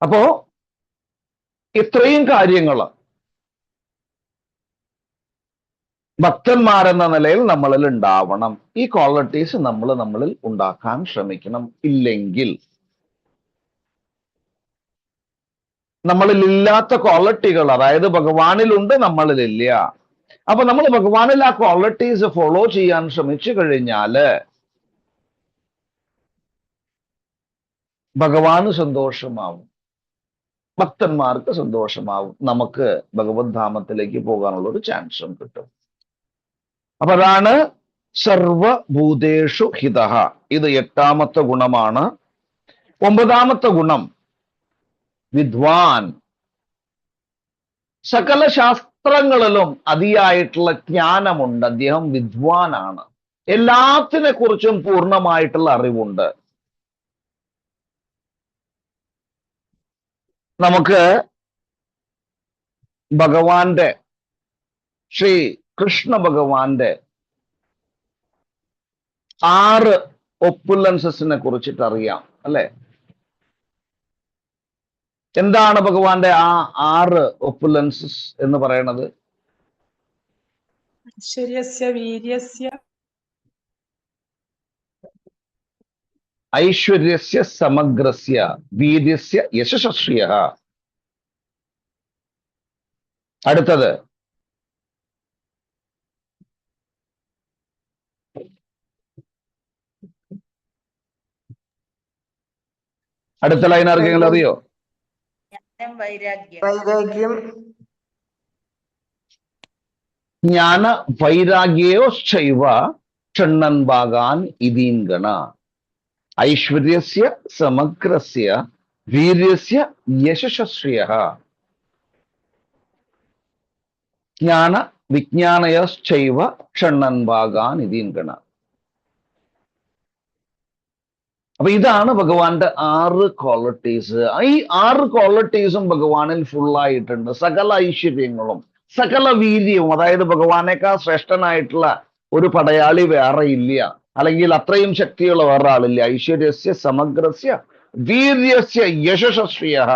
അപ്പോ ഇത്രയും കാര്യങ്ങൾ ഭക്തന്മാരെന്ന നിലയിൽ നമ്മളിൽ ഉണ്ടാവണം. ഈ ക്വാളിറ്റീസ് നമ്മളിൽ ഉണ്ടാക്കാൻ ശ്രമിക്കണം. ഇല്ലെങ്കിൽ നമ്മളിൽ ഇല്ലാത്ത ക്വാളിറ്റികൾ, അതായത് ഭഗവാനിലുണ്ട്, നമ്മളിലില്ല. അപ്പൊ നമ്മൾ ഭഗവാനിൽ ആ ക്വാളിറ്റീസ് ഫോളോ ചെയ്യാൻ ശ്രമിച്ചു കഴിഞ്ഞാല് ഭഗവാന് സന്തോഷമാവും, ഭക്തന്മാർക്ക് സന്തോഷമാവും, നമുക്ക് ഭഗവത് ധാമത്തിലേക്ക് പോകാനുള്ള ഒരു ചാൻസും കിട്ടും. അപ്പൊ അതാണ് സർവഭൂതേഷു ഹിതഃ. ഇത് 8ാമത്തെ ഗുണമാണ്. 9ാമത്തെ ഗുണം വിദ്വാൻ. സകല ശാസ്ത്രങ്ങളിലും അതിയായിട്ടുള്ള ജ്ഞാനമുണ്ട്. അദ്ദേഹം വിദ്വാനാണ്. എല്ലാത്തിനെ കുറിച്ചും പൂർണ്ണമായിട്ടുള്ള അറിവുണ്ട്. നമുക്ക് ഭഗവാന്റെ, ശ്രീ കൃഷ്ണ ഭഗവാന്റെ 6 ഒപ്പുലൻസസിനെ കുറിച്ചിട്ട് അറിയാം അല്ലെ? എന്താണ് ഭഗവാന്റെ ആ 6 ഒപ്പുലൻസസ് എന്ന് പറയുന്നത്? ഐശ്വര്യസ്യ വീര്യസ്യ ഐശ്വര്യസ്യ സമഗ്രസ്യ വീര്യസ്യ യശസ്ശ്രിയഃ. അടുത്തത് അടുത്ത ലൈൻ ആർക്കെങ്കിലും അറിയോ? വൈരാഗ്യം ജ്ഞാന വൈരാഗ്യോശ്ചൈവ ഷണ്ണൻ ഭാഗാൻ ഇതീംഗണ. ഐശ്വര്യസ്യ സമഗ്രസ്യ വീര്യസ്യ യശസ്ശ്രിയഃ. ജ്ഞാന വിജ്ഞാനയോശ്ചൈവ ഷണ്ണൻ ഭാഗാൻ ഇതീംഗണ. അപ്പൊ ഇതാണ് ഭഗവാന്റെ 6 ക്വാളിറ്റീസ്. ഈ 6 ക്വാളിറ്റീസും ഭഗവാനിൽ ഫുള്ളായിട്ടുണ്ട്. സകല ഐശ്വര്യങ്ങളും സകല വീര്യവും, അതായത് ഭഗവാനേക്കാൾ ശ്രേഷ്ഠനായിട്ടുള്ള ഒരു പടയാളി വേറെ ഇല്ല, അല്ലെങ്കിൽ അത്രയും ശക്തിയുള്ള വേറെ ആളില്ല. ഐശ്വര്യസ്യ സമഗ്രസ്യ വീര്യസ്യ യശസ്ശ്രിയഃ.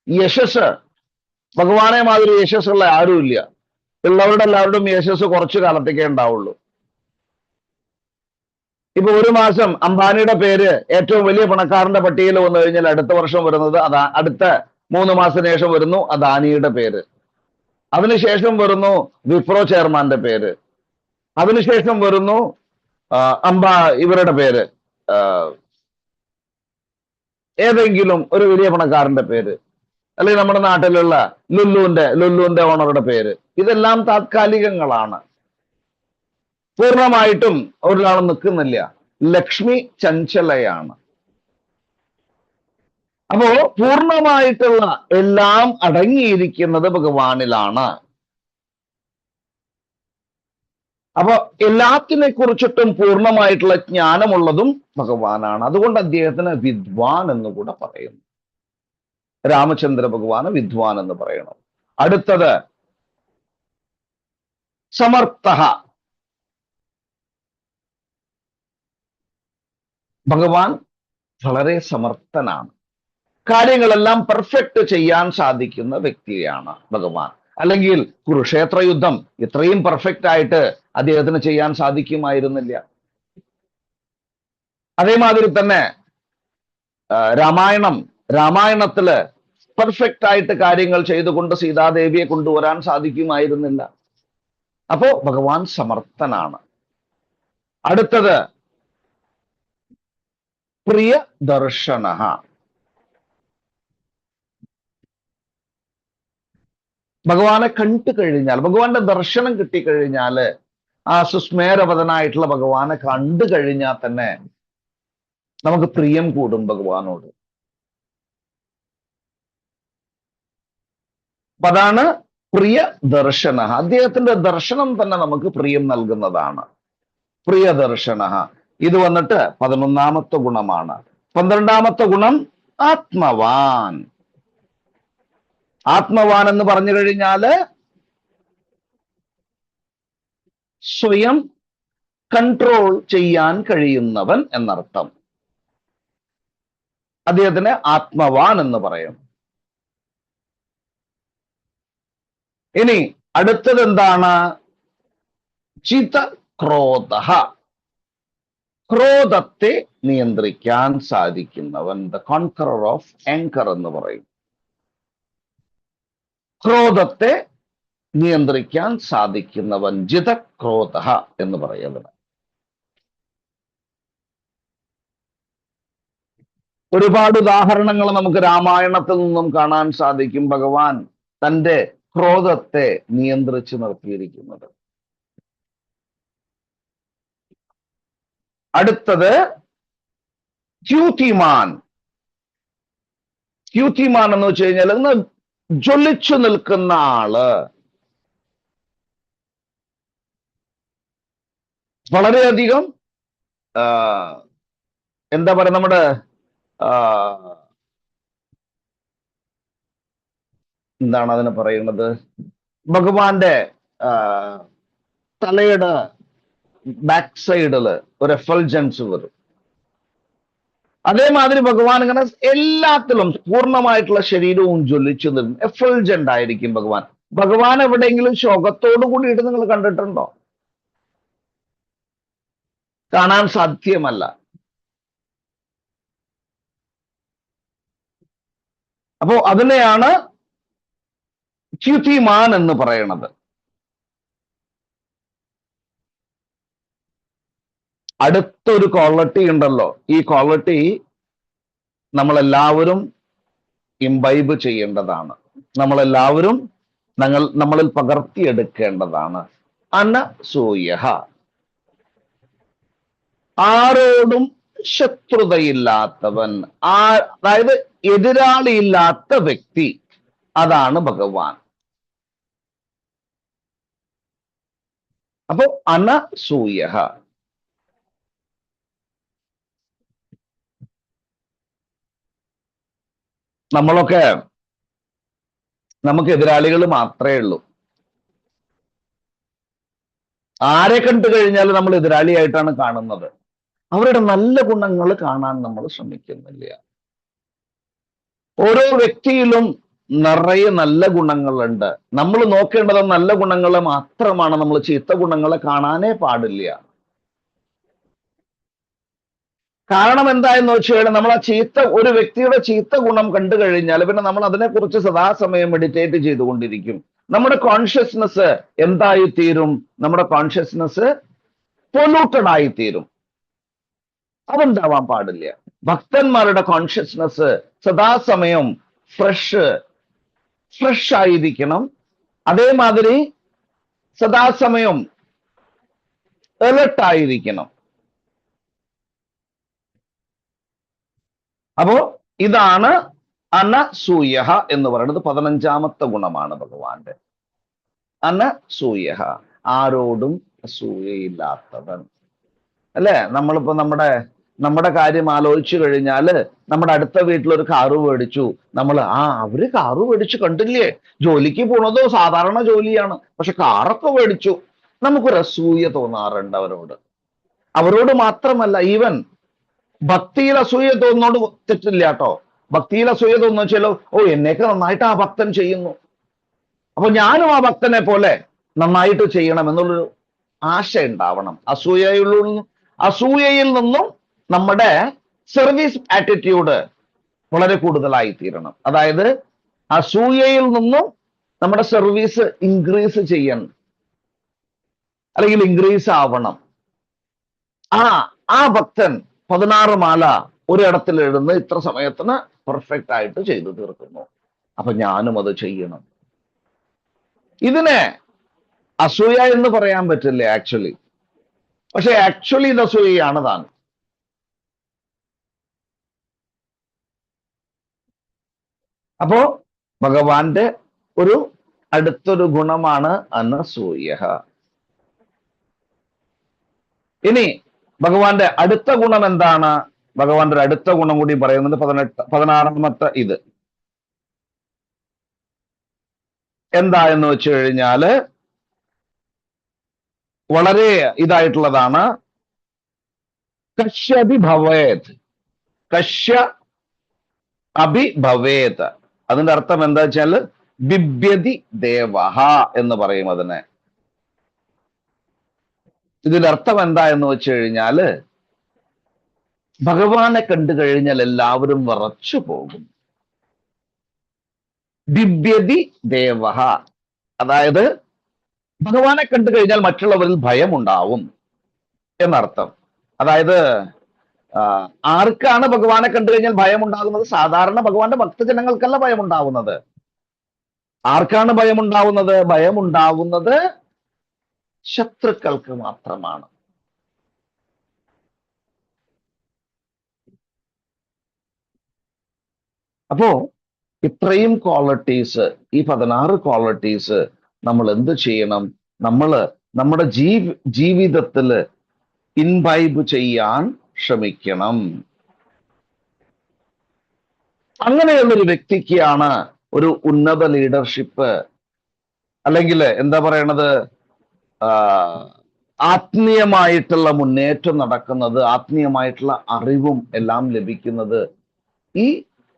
യശസ്, ഭഗവാനെ മാതിരി യശസ്സുള്ള ആരുമില്ല. ഉള്ളവരുടെ എല്ലാവരുടെയും യശസ് കുറച്ചു കാലത്തേക്കേ ഉണ്ടാവുള്ളൂ. ഇപ്പൊ ഒരു മാസം അംബാനിയുടെ പേര് ഏറ്റവും വലിയ പണക്കാരന്റെ പട്ടികയിൽ വന്നു കഴിഞ്ഞാൽ അടുത്ത വർഷം വരുന്നത് അടുത്ത 3 മാസത്തിന് ശേഷം വരുന്നു അദാനിയുടെ പേര്. അതിനുശേഷം വരുന്നു വിപ്രോ ചെയർമാന്റെ പേര്. അതിനുശേഷം വരുന്നു ഇവരുടെ പേര്, ഏതെങ്കിലും ഒരു വലിയ പണക്കാരന്റെ പേര്, അല്ലെങ്കിൽ നമ്മുടെ നാട്ടിലുള്ള ലുല്ലുവിന്റെ ഓണറുടെ പേര്. ഇതെല്ലാം താത്കാലികങ്ങളാണ്. പൂർണ്ണമായിട്ടും ഒരാൾ നിൽക്കുന്നില്ല. ലക്ഷ്മി ചഞ്ചലയാണ്. അപ്പോ പൂർണ്ണമായിട്ടുള്ള എല്ലാം അടങ്ങിയിരിക്കുന്നത് ഭഗവാനിലാണ്. അപ്പൊ എല്ലാത്തിനെ കുറിച്ചിട്ടും പൂർണ്ണമായിട്ടുള്ള ജ്ഞാനമുള്ളതും ഭഗവാനാണ്. അതുകൊണ്ട് അദ്ദേഹത്തിന് വിദ്വാൻ എന്ന് കൂടെ പറയുന്നു. രാമചന്ദ്ര ഭഗവാന് വിദ്വാൻ എന്ന് പറയണം. അടുത്തത് സമർത്ഥഃ. ഭഗവാൻ വളരെ സമർത്ഥനാണ്. കാര്യങ്ങളെല്ലാം പെർഫെക്റ്റ് ചെയ്യാൻ സാധിക്കുന്ന വ്യക്തിയാണ് ഭഗവാൻ. അല്ലെങ്കിൽ കുരുക്ഷേത്ര യുദ്ധം ഇത്രയും പെർഫെക്റ്റ് ആയിട്ട് അദ്ദേഹത്തിന് ചെയ്യാൻ സാധിക്കുമായിരുന്നില്ല. അതേമാതിരി തന്നെ രാമായണത്തില് പെർഫെക്റ്റ് ആയിട്ട് കാര്യങ്ങൾ ചെയ്തുകൊണ്ട് സീതാദേവിയെ കൊണ്ടുവരാൻ സാധിക്കുമായിരുന്നില്ല. അപ്പോ ഭഗവാൻ സമർത്ഥനാണ്. അടുത്തത് പ്രിയ ദർശനഃ. ഭഗവാനെ കണ്ടു കഴിഞ്ഞാൽ, ഭഗവാന്റെ ദർശനം കിട്ടിക്കഴിഞ്ഞാല്, ആ സുസ്മേരവദനായിട്ടുള്ള ഭഗവാനെ കണ്ടു കഴിഞ്ഞാൽ തന്നെ നമുക്ക് പ്രിയം കൂടും ഭഗവാനോട്. അപ്പൊ അതാണ് പ്രിയ ദർശന. അദ്ദേഹത്തിന്റെ ദർശനം തന്നെ നമുക്ക് പ്രിയം നൽകുന്നതാണ്. പ്രിയ ദർശന. ഇത് വന്നിട്ട് 11ാമത്തെ ഗുണമാണ്. 12ാമത്തെ ഗുണം ആത്മവാൻ. ആത്മവാൻ എന്ന് പറഞ്ഞു കഴിഞ്ഞാല് സ്വയം കൺട്രോൾ ചെയ്യാൻ കഴിയുന്നവൻ എന്നർത്ഥം. അദ്ദേഹത്തിന് ആത്മവാൻ എന്ന് പറയും. ഇനി അടുത്തത് എന്താണ്? ചിത്തക്രോധ. ക്രോധത്തെ നിയന്ത്രിക്കാൻ സാധിക്കുന്നവൻ, ദ കോൺകറർ ഓഫ് ആങ്കർ എന്ന് പറയും. ക്രോധത്തെ നിയന്ത്രിക്കാൻ സാധിക്കുന്നവൻ ജിതക്രോധ എന്ന് പറയുന്നത്. ഒരുപാട് ഉദാഹരണങ്ങൾ നമുക്ക് രാമായണത്തിൽ നിന്നും കാണാൻ സാധിക്കും. ഭഗവാൻ തന്റെ ക്രോധത്തെ നിയന്ത്രിച്ചു നിർത്തിയിരിക്കുന്നത്. അടുത്തത് ദ്യുതിമാൻ. ദ്യുതിമാൻ എന്ന് വെച്ച് കഴിഞ്ഞാൽ ഇന്ന് ജ്വലിച്ചു നിൽക്കുന്ന ആള്. വളരെയധികം ആ, എന്താ പറയുക, നമ്മുടെ ആ, എന്താണ് അതിനെ പറയുന്നത്, ഭഗവാന്റെ ആ, തലയുടെ ബാക്ക് സൈഡില് ഒരു എഫൾജൻസ് വരും. അതേമാതിരി ഭഗവാൻ ഇങ്ങനെ എല്ലാത്തിലും പൂർണ്ണമായിട്ടുള്ള ശരീരവും ജ്വലിച്ചു നിൽക്കും. എഫൾജന്റ് ആയിരിക്കും ഭഗവാൻ. ഭഗവാൻ എവിടെയെങ്കിലും ശോകത്തോടു കൂടിയിട്ട് നിങ്ങൾ കണ്ടിട്ടുണ്ടോ? കാണാൻ സാധ്യമല്ല. അപ്പോ അതിനെയാണ് ച്യുതിമാൻ എന്ന് പറയുന്നത്. അടുത്തൊരു ക്വാളിറ്റി ഉണ്ടല്ലോ, ഈ ക്വാളിറ്റി നമ്മളെല്ലാവരും ഇംബൈബ് ചെയ്യേണ്ടതാണ്, നമ്മളെല്ലാവരും നമ്മളിൽ പകർത്തിയെടുക്കേണ്ടതാണ്. അനസൂയ, ആരോടും ശത്രുതയില്ലാത്തവൻ, അതായത് എതിരാളിയില്ലാത്ത വ്യക്തി, അതാണ് ഭഗവാൻ. അപ്പോ അനസൂയ. നമ്മളൊക്കെ, നമുക്ക് എതിരാളികൾ മാത്രമേ ഉള്ളൂ. ആരെ കണ്ടു കഴിഞ്ഞാൽ നമ്മൾ എതിരാളിയായിട്ടാണ് കാണുന്നത്. അവരുടെ നല്ല ഗുണങ്ങൾ കാണാൻ നമ്മൾ ശ്രമിക്കുന്നില്ല. ഓരോ വ്യക്തിയിലും നിറയെ നല്ല ഗുണങ്ങളുണ്ട്. നമ്മൾ നോക്കേണ്ടത് നല്ല ഗുണങ്ങളെ മാത്രമാണ്. നമ്മൾ ചീത്ത ഗുണങ്ങളെ കാണാനേ പാടില്ല. കാരണം എന്തായെന്ന് വെച്ച് കഴിഞ്ഞാൽ, നമ്മൾ ആ ഒരു വ്യക്തിയുടെ ചീത്ത ഗുണം കണ്ടു കഴിഞ്ഞാൽ പിന്നെ നമ്മൾ അതിനെക്കുറിച്ച് സദാസമയം മെഡിറ്റേറ്റ് ചെയ്തുകൊണ്ടിരിക്കും. നമ്മുടെ കോൺഷ്യസ്നെസ് എന്തായിത്തീരും? നമ്മുടെ കോൺഷ്യസ്നെസ് പൊല്യൂട്ടഡ് ആയിത്തീരും. അതുണ്ടാവാൻ പാടില്ല. ഭക്തന്മാരുടെ കോൺഷ്യസ്നെസ് സദാസമയം ഫ്രഷ് ആയിരിക്കണം. അതേമാതിരി സദാസമയം അലർട്ട് ആയിരിക്കണം. അപ്പോ ഇതാണ് അനസൂയ എന്ന് പറയുന്നത്. 15ാമത്തെ ഗുണമാണ് ഭഗവാന്റെ. അനസൂയ, ആരോടും അസൂയയില്ലാത്തവൻ. അല്ലെ? നമ്മളിപ്പോ നമ്മുടെ കാര്യം ആലോചിച്ചു കഴിഞ്ഞാല്, നമ്മുടെ അടുത്ത വീട്ടിലൊരു കാറ് മേടിച്ചു. അവര് കാറ് മേടിച്ചു കണ്ടില്ലേ, ജോലിക്ക് പോണതോ സാധാരണ ജോലിയാണ്, പക്ഷെ കാറൊക്കെ മേടിച്ചു. നമുക്കൊരു അസൂയ തോന്നാറുണ്ട് അവരോട് മാത്രമല്ല, ഈവൻ ഭക്തിയിൽ അസൂയ തോന്നുന്നോട് തെറ്റില്ല കേട്ടോ. ഭക്തിയിൽ അസൂയ തോന്നുന്നു വെച്ചാലോ, എന്നേക്ക് നന്നായിട്ട് ആ ഭക്തൻ ചെയ്യുന്നു, അപ്പൊ ഞാനും ആ ഭക്തനെ പോലെ നന്നായിട്ട് ചെയ്യണം എന്നുള്ളൊരു ആശ ഉണ്ടാവണം. അസൂയയിൽ നിന്നും നമ്മുടെ സർവീസ് ആറ്റിറ്റ്യൂഡ് വളരെ കൂടുതലായി തീരണം. അതായത് അസൂയയിൽ നിന്നും നമ്മുടെ സർവീസ് ഇൻക്രീസ് ചെയ്യണം, അല്ലെങ്കിൽ ഇൻക്രീസ് ആവണം. ആ ഭക്തൻ 16 മാല ഒരിടത്തിൽ എഴുതുന്ന ഇത്ര സമയത്തിന് പെർഫെക്റ്റ് ആയിട്ട് ചെയ്തു തീർക്കുന്നു, അപ്പൊ ഞാനും അത് ചെയ്യണം. ഇതിനെ അസൂയ എന്ന് പറയാൻ പറ്റില്ല ആക്ച്വലി. പക്ഷെ ആക്ച്വലി ഇത് അസൂയയാണ് താൻ. അപ്പോ ഭഗവാന്റെ അടുത്തൊരു ഗുണമാണ് അനസൂയ. ഇനി ഭഗവാന്റെ അടുത്ത ഗുണം എന്താണ്? ഭഗവാന്റെ അടുത്ത ഗുണം കൂടി പറയുന്നത് 16ാമത്തെ ഇത് എന്താ എന്ന് വെച്ച് കഴിഞ്ഞാല് വളരെ ഇതായിട്ടുള്ളതാണ്. കശ്യഭിഭവേത്. അഭിഭവേത്, അതിന്റെ അർത്ഥം എന്താ വെച്ചാല് ബിഭ്യതി ദേവഹ എന്ന് പറയും അതിനെ. ഇതിന്റെ അർത്ഥം എന്താ എന്ന് വെച്ച് കഴിഞ്ഞാല്, ഭഗവാനെ കണ്ടു കഴിഞ്ഞാൽ എല്ലാവരും വിറച്ചു പോകും. ബിഭ്യതി ദേവഹ, അതായത് ഭഗവാനെ കണ്ടു കഴിഞ്ഞാൽ മറ്റുള്ളവരിൽ ഭയമുണ്ടാവും എന്നർത്ഥം. അതായത് ആർക്കാണ് ഭഗവാനെ കണ്ടു കഴിഞ്ഞാൽ ഭയമുണ്ടാകുന്നത്? സാധാരണ ഭഗവാന്റെ ഭക്തജനങ്ങൾക്കല്ല ഭയമുണ്ടാവുന്നത്. ആർക്കാണ് ഭയമുണ്ടാവുന്നത്? ഭയമുണ്ടാവുന്നത് ശത്രുക്കൾക്ക് മാത്രമാണ്. അപ്പോ ഇത്രയും ക്വാളിറ്റീസ്, ഈ 16 ക്വാളിറ്റീസ് നമ്മൾ എന്ത് ചെയ്യണം? നമ്മുടെ ജീവിതത്തില് ഇൻവൈബ് ചെയ്യാൻ ശ്രമിക്കണം. അങ്ങനെയുള്ളൊരു വ്യക്തിക്കാണ് ഒരു ഉന്നത ലീഡർഷിപ്പ്, അല്ലെങ്കിൽ എന്താ പറയണത്, ആത്മീയമായിട്ടുള്ള മുന്നേറ്റം നടക്കുന്നത്, ആത്മീയമായിട്ടുള്ള അറിവും എല്ലാം ലഭിക്കുന്നത് ഈ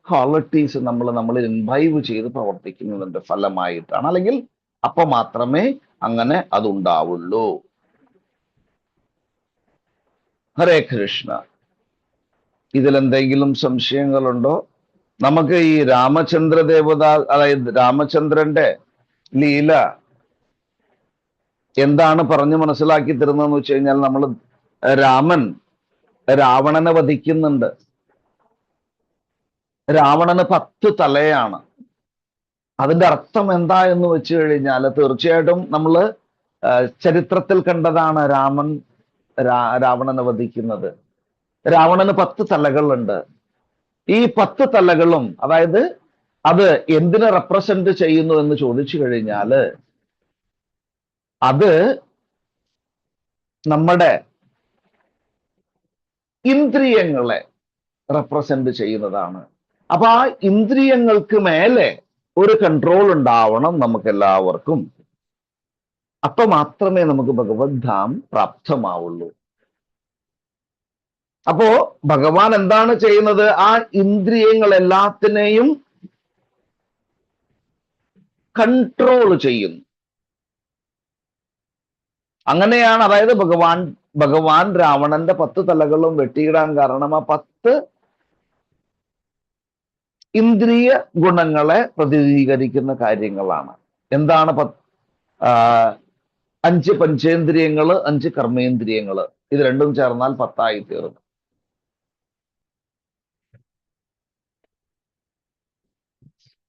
ക്വാളിറ്റീസ് നമ്മളിൽ ഇൻവൈവ് ചെയ്ത് പ്രവർത്തിക്കുന്നതിന്റെ ഫലമായിട്ടാണ്. അല്ലെങ്കിൽ അപ്പൊ മാത്രമേ അങ്ങനെ അതുണ്ടാവുള്ളൂ. ഹരേ കൃഷ്ണ. ഇതിലെന്തെങ്കിലും സംശയങ്ങളുണ്ടോ? നമുക്ക് ഈ രാമചന്ദ്ര ദേവത, അതായത് രാമചന്ദ്രന്റെ ലീല എന്താണ് പറഞ്ഞു മനസ്സിലാക്കി തരുന്നതെന്ന് വെച്ച് കഴിഞ്ഞാൽ, നമ്മൾ രാമൻ രാവണനെ വധിക്കുന്നുണ്ട്. രാവണന് 10 തലയാണ്. അതിന്റെ അർത്ഥം എന്താ എന്ന് വെച്ച് കഴിഞ്ഞാൽ, തീർച്ചയായിട്ടും നമ്മൾ ചരിത്രത്തിൽ കണ്ടതാണ് രാവണനെ വധിക്കുന്നത്. രാവണന് 10 തലകളുണ്ട്. ഈ 10 തലകളും, അതായത് അത് എന്തിനെ റെപ്രസെന്റ് ചെയ്യുന്നു എന്ന് ചോദിച്ചു കഴിഞ്ഞാല്, അത് നമ്മുടെ ഇന്ദ്രിയങ്ങളെ റെപ്രസെന്റ് ചെയ്യുന്നതാണ്. അപ്പൊ ആ ഇന്ദ്രിയങ്ങൾക്ക് മേലെ ഒരു കൺട്രോൾ ഉണ്ടാവണം നമുക്ക് എല്ലാവർക്കും. അപ്പൊ മാത്രമേ നമുക്ക് ഭഗവത് ധാം പ്രാപ്തമാവുള്ളൂ. അപ്പോ ഭഗവാൻ എന്താണ് ചെയ്യുന്നത്? ആ ഇന്ദ്രിയങ്ങൾ എല്ലാത്തിനെയും കൺട്രോൾ ചെയ്യുന്നു. അങ്ങനെയാണ്, അതായത് ഭഗവാൻ രാവണന്റെ 10 തലകളും വെട്ടിയിടാൻ കാരണം ആ 10 ഇന്ദ്രിയ ഗുണങ്ങളെ പ്രതിനിധീകരിക്കുന്ന കാര്യങ്ങളാണ്. എന്താണ് 5 പഞ്ചേന്ദ്രിയങ്ങള്, 5 കർമ്മേന്ദ്രിയങ്ങള്, ഇത് രണ്ടും ചേർന്നാൽ 10 തീർന്നു.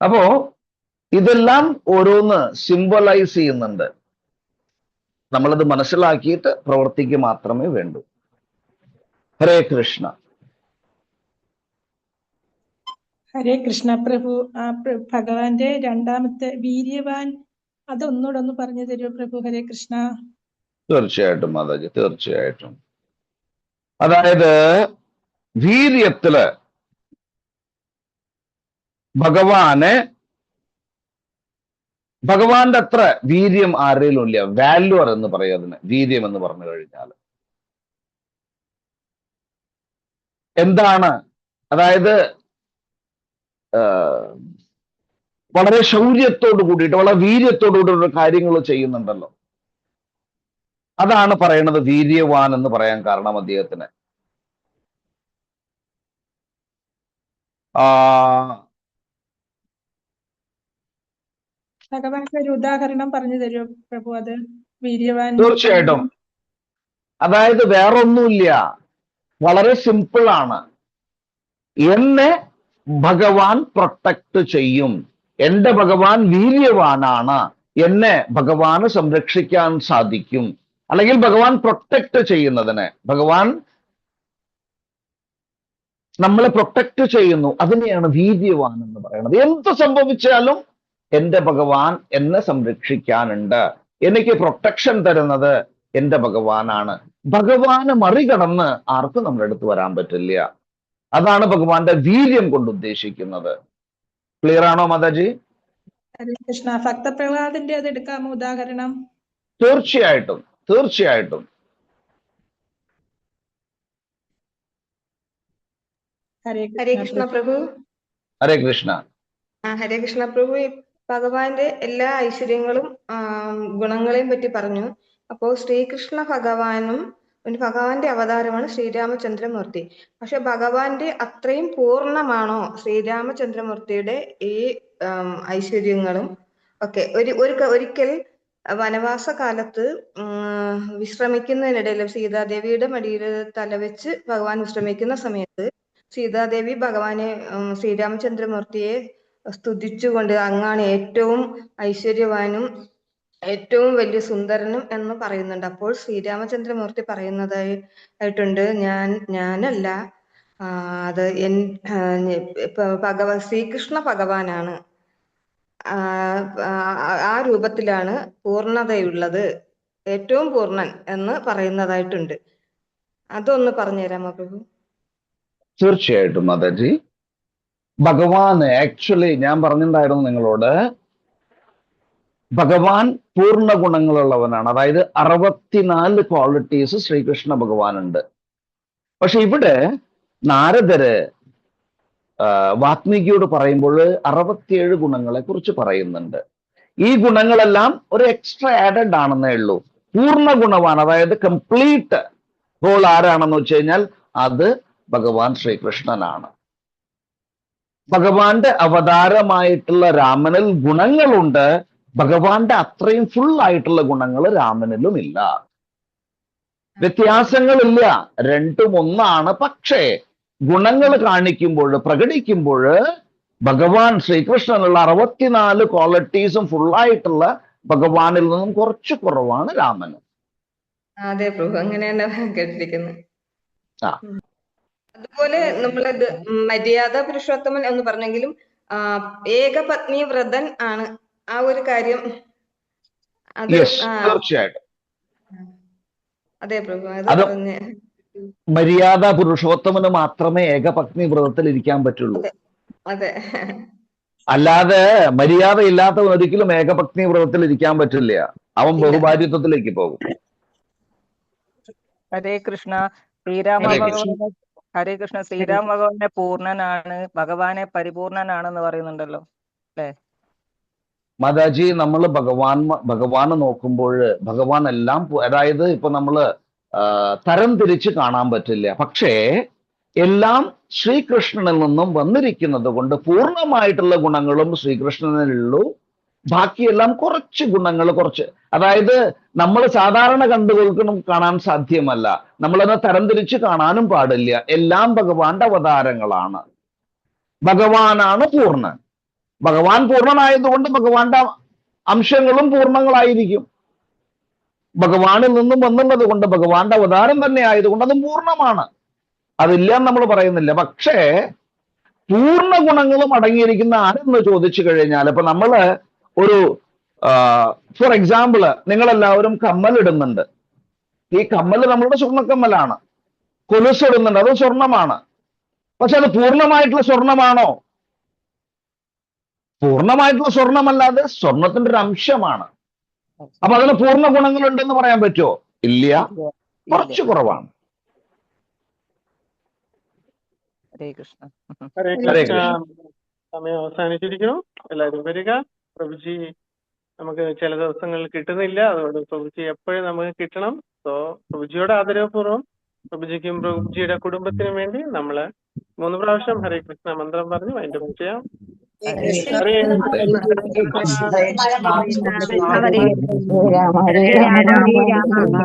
അപ്പോ ഇതെല്ലാം ഓരോന്ന് സിംബലൈസ് ചെയ്യുന്നുണ്ട്. നമ്മളത് മനസ്സിലാക്കിയിട്ട് പ്രവർത്തിക്കുക മാത്രമേ വേണ്ടൂ. ഹരേ കൃഷ്ണ. ഹരേ കൃഷ്ണ പ്രഭു. ആ ഭഗവാന്റെ രണ്ടാമത്തെ വീര്യവാൻ, അതൊന്നുകൂടെ ഒന്ന് പറഞ്ഞു തരുമോ പ്രഭു? ഹരേ കൃഷ്ണ. തീർച്ചയായിട്ടും മാതാജി, തീർച്ചയായിട്ടും. അതായത് വീര്യത്തില് ഭഗവാന്റെ അത്ര വീര്യം ആരെങ്കിലും ഇല്ല. വാല്യൂർ എന്ന് പറയും അതിന്, വീര്യം എന്ന് പറഞ്ഞു കഴിഞ്ഞാൽ എന്താണ്? അതായത് വളരെ ശൗര്യത്തോട് കൂടിയിട്ട്, വളരെ വീര്യത്തോടു കൂടിയുള്ള കാര്യങ്ങൾ ചെയ്യുന്നുണ്ടല്ലോ. അതാണ് പറയണത് വീര്യവാൻ എന്ന് പറയാൻ കാരണം അദ്ദേഹത്തിന്. ഭഗവാന്റെ ഒരു ഉദാഹരണം പറഞ്ഞു തരുമോ പ്രഭു? അത് വീര്യവാൻ. തീർച്ചയായിട്ടും. അതായത് വേറൊന്നുമില്ല, വളരെ സിമ്പിൾ ആണ്. എന്നെ ഭഗവാൻ പ്രൊട്ടക്ട് ചെയ്യും. എന്റെ ഭഗവാൻ വീര്യവാനാണ്. എന്നെ ഭഗവാന് സംരക്ഷിക്കാൻ സാധിക്കും. അല്ലെങ്കിൽ ഭഗവാൻ പ്രൊട്ടക്ട് ചെയ്യുന്നതിന്, ഭഗവാൻ നമ്മളെ പ്രൊട്ടക്ട് ചെയ്യുന്നു, അതിനെയാണ് വീര്യവാൻ എന്ന് പറയുന്നത്. എന്ത് സംഭവിച്ചാലും എന്റെ ഭഗവാൻ എന്നെ സംരക്ഷിക്കാനുണ്ട്. എനിക്ക് പ്രൊട്ടക്ഷൻ തരുന്നത് എന്റെ ഭഗവാനാണ്. ഭഗവാനെ മറികടന്ന് ആർക്കും നമ്മുടെ അടുത്ത് വരാൻ പറ്റില്ല. അതാണ് ഭഗവാന്റെ വീര്യം കൊണ്ട് ഉദ്ദേശിക്കുന്നത്. ക്ലിയർ ആണോ മാതാജി? ഹരേ കൃഷ്ണ. ഭക്തപ്രഹ്ലാദന്റെ അത് എടുക്കാമോ ഉദാഹരണം? തീർച്ചയായിട്ടും, തീർച്ചയായിട്ടും. ഹരേ ഹരേ കൃഷ്ണ പ്രഭു. ഹരേ കൃഷ്ണ. ഹരേ കൃഷ്ണ പ്രഭു. ഭഗവാന്റെ എല്ലാ ഐശ്വര്യങ്ങളും ഗുണങ്ങളെയും പറ്റി പറഞ്ഞു. അപ്പോ ശ്രീകൃഷ്ണ ഭഗവാന്റെ അവതാരമാണ് ശ്രീരാമചന്ദ്രമൂർത്തി. പക്ഷെ ഭഗവാന്റെ അത്രയും പൂർണ്ണമാണോ ശ്രീരാമചന്ദ്രമൂർത്തിയുടെ ഈ ഐശ്വര്യങ്ങളും ഒക്കെ? ഒരിക്കൽ വനവാസ കാലത്ത് വിശ്രമിക്കുന്നതിനിടയിൽ സീതാദേവിയുടെ മടിയിൽ തലവെച്ച് ഭഗവാൻ വിശ്രമിക്കുന്ന സമയത്ത് സീതാദേവി ശ്രീരാമചന്ദ്രമൂർത്തിയെ സ്തുതിച്ചുകൊണ്ട്, അങ്ങാണ് ഏറ്റവും ഐശ്വര്യവാനും ഏറ്റവും വലിയ സുന്ദരനും എന്ന് പറയുന്നുണ്ട്. അപ്പോൾ ശ്രീരാമചന്ദ്രമൂർത്തി പറയുന്നതായിട്ടുണ്ട്, ഞാനല്ല, അത് ശ്രീകൃഷ്ണ ഭഗവാനാണ്. ആ രൂപത്തിലാണ് പൂർണ്ണതയുള്ളത്, ഏറ്റവും പൂർണ്ണൻ എന്ന് പറയുന്നതായിട്ടുണ്ട്. അതൊന്ന് പറഞ്ഞുതരാമോ പ്രഭു? തീർച്ചയായിട്ടും മാതാജി. ഭഗവാൻ ആക്ച്വലി ഞാൻ പറഞ്ഞിട്ടുണ്ടായിരുന്നു നിങ്ങളോട്, ഭഗവാൻ പൂർണ്ണ ഗുണങ്ങളുള്ളവനാണ്. അതായത് 64 ക്വാളിറ്റീസ് ശ്രീകൃഷ്ണ ഭഗവാനുണ്ട്. പക്ഷെ ഇവിടെ നാരദര് വാത്മീകിയോട് പറയുമ്പോൾ 67 ഗുണങ്ങളെ കുറിച്ച് പറയുന്നുണ്ട്. ഈ ഗുണങ്ങളെല്ലാം ഒരു എക്സ്ട്രാ ആഡഡ് ആണെന്നേ ഉള്ളൂ. പൂർണ്ണ ഗുണവാൻ, അതായത് കംപ്ലീറ്റ് ഹോൾ ആരാണെന്ന് വെച്ച് കഴിഞ്ഞാൽ അത് ഭഗവാൻ ശ്രീകൃഷ്ണനാണ്. ഭഗവാന്റെ അവതാരമായിട്ടുള്ള രാമനിൽ ഗുണങ്ങളുണ്ട്, ഭഗവാന്റെ അത്രയും ഫുൾ ആയിട്ടുള്ള ഗുണങ്ങൾ രാമനിലും ഇല്ല. വ്യത്യാസങ്ങളില്ല, രണ്ടും ഒന്നാണ്. പക്ഷേ ഗുണങ്ങൾ കാണിക്കുമ്പോൾ, പ്രകടിക്കുമ്പോൾ ഭഗവാൻ ശ്രീകൃഷ്ണനുള്ള 64 ക്വാളിറ്റീസും ഫുള്ളായിട്ടുള്ള ഭഗവാനിൽ നിന്നും കുറച്ച് കുറവാണ് രാമന്. അതെ പ്രഭു, അങ്ങനെയാണ് കേട്ടിരിക്കുന്നത്. ആ. അതുപോലെ നമ്മളിത് മര്യാദ പുരുഷോത്തമൻ എന്ന് പറഞ്ഞെങ്കിലും ഏകപത്നി വ്രതൻ ആണ് ആ ഒരു കാര്യം. അത് തീർച്ചയായിട്ടും. അതെ പ്രഭു, അത് പറഞ്ഞ് മര്യാദ പുരുഷോത്തമന് മാത്രമേ ഏകപത്നി വ്രതത്തിൽ ഇരിക്കാൻ പറ്റുള്ളൂ. അതെ. അല്ലാതെ മര്യാദ ഇല്ലാത്തവൻ ഒരിക്കലും ഏകപത്നി വ്രതത്തിൽ ഇരിക്കാൻ പറ്റില്ല. അവൻ ബഹുഭാര്യത്വത്തിലേക്ക് പോകും. ഹരേ കൃഷ്ണ. ഹരേ കൃഷ്ണ. ശ്രീരാമ ഭഗവാനെ പൂർണ്ണനാണ്, ഭഗവാനെ പറയുന്നുണ്ടല്ലോ അല്ലേ മാതാജി? നമ്മൾ ഭഗവാനെ നോക്കുമ്പോൾ ഭഗവാൻ എല്ലാം, അതായത് ഇപ്പൊ നമ്മള് തരം തിരിച്ച് കാണാൻ പറ്റില്ല. പക്ഷേ എല്ലാം ശ്രീകൃഷ്ണനിൽ നിന്നും വന്നിരിക്കുന്നത് കൊണ്ട് പൂർണ്ണമായിട്ടുള്ള ഗുണങ്ങളും ശ്രീകൃഷ്ണനിലുള്ളൂ. ബാക്കിയെല്ലാം കുറച്ച് ഗുണങ്ങൾ, കുറച്ച്, അതായത് നമ്മൾ സാധാരണ കാണാൻ സാധ്യമല്ല. നമ്മളത് തരംതിരിച്ച് കാണാനും പാടില്ല. എല്ലാം ഭഗവാന്റെ അവതാരങ്ങളാണ്. ഭഗവാനാണ് പൂർണ്ണൻ. ഭഗവാൻ പൂർണ്ണനായതുകൊണ്ട് ഭഗവാന്റെ അംശങ്ങളും പൂർണ്ണങ്ങളായിരിക്കും. ഭഗവാനിൽ നിന്നും വന്നുള്ളത് കൊണ്ട് ഭഗവാന്റെ അവതാരം തന്നെ ആയതുകൊണ്ട് അത് പൂർണ്ണമാണ്. അതില്ല എന്ന് നമ്മൾ പറയുന്നില്ല. പക്ഷേ പൂർണ്ണ ഗുണങ്ങളും അടങ്ങിയിരിക്കുന്ന ആരെന്ന് ചോദിച്ചു കഴിഞ്ഞാൽ, ഇപ്പൊ നമ്മള് ഒരു ഫോർ എക്സാമ്പിൾ, നിങ്ങളെല്ലാവരും കമ്മലിടുന്നുണ്ട്. ഈ കമ്മല് നമ്മളുടെ സ്വർണ്ണക്കമ്മലാണ്. കൊലുസിടുന്നുണ്ട്, അത് സ്വർണമാണ്. പക്ഷെ അത് പൂർണ്ണമായിട്ടുള്ള സ്വർണമാണോ? പൂർണ്ണമായിട്ടുള്ള സ്വർണമല്ലാതെ സ്വർണത്തിന്റെ ഒരു അംശമാണ്. അപ്പൊ അതിന് പൂർണ്ണ ഗുണങ്ങളുണ്ടെന്ന് പറയാൻ പറ്റുമോ? ഇല്ല, കുറച്ച് കുറവാണ്. ഹരേ കൃഷ്ണ. ഹരേ കൃഷ്ണ. സമയം അവസാനിച്ചിരിക്കുന്നു. എല്ലാവരും വരിക. പ്രഭുജി നമുക്ക് ചില ദിവസങ്ങളിൽ കിട്ടുന്നില്ല, അതുകൊണ്ട് പ്രഭുജി എപ്പോഴും നമുക്ക് കിട്ടണം. സോ പ്രഭുജിയോട് ആദരവപൂർവ്വം പ്രഭുജിക്കും പ്രഭുജിയുടെ കുടുംബത്തിനും വേണ്ടി നമ്മള് 3 പ്രാവശ്യം ഹരേ കൃഷ്ണ മന്ത്രം പറഞ്ഞ് വൈൻഡപ്പ് ചെയ്യാം. ഹരേ രാമ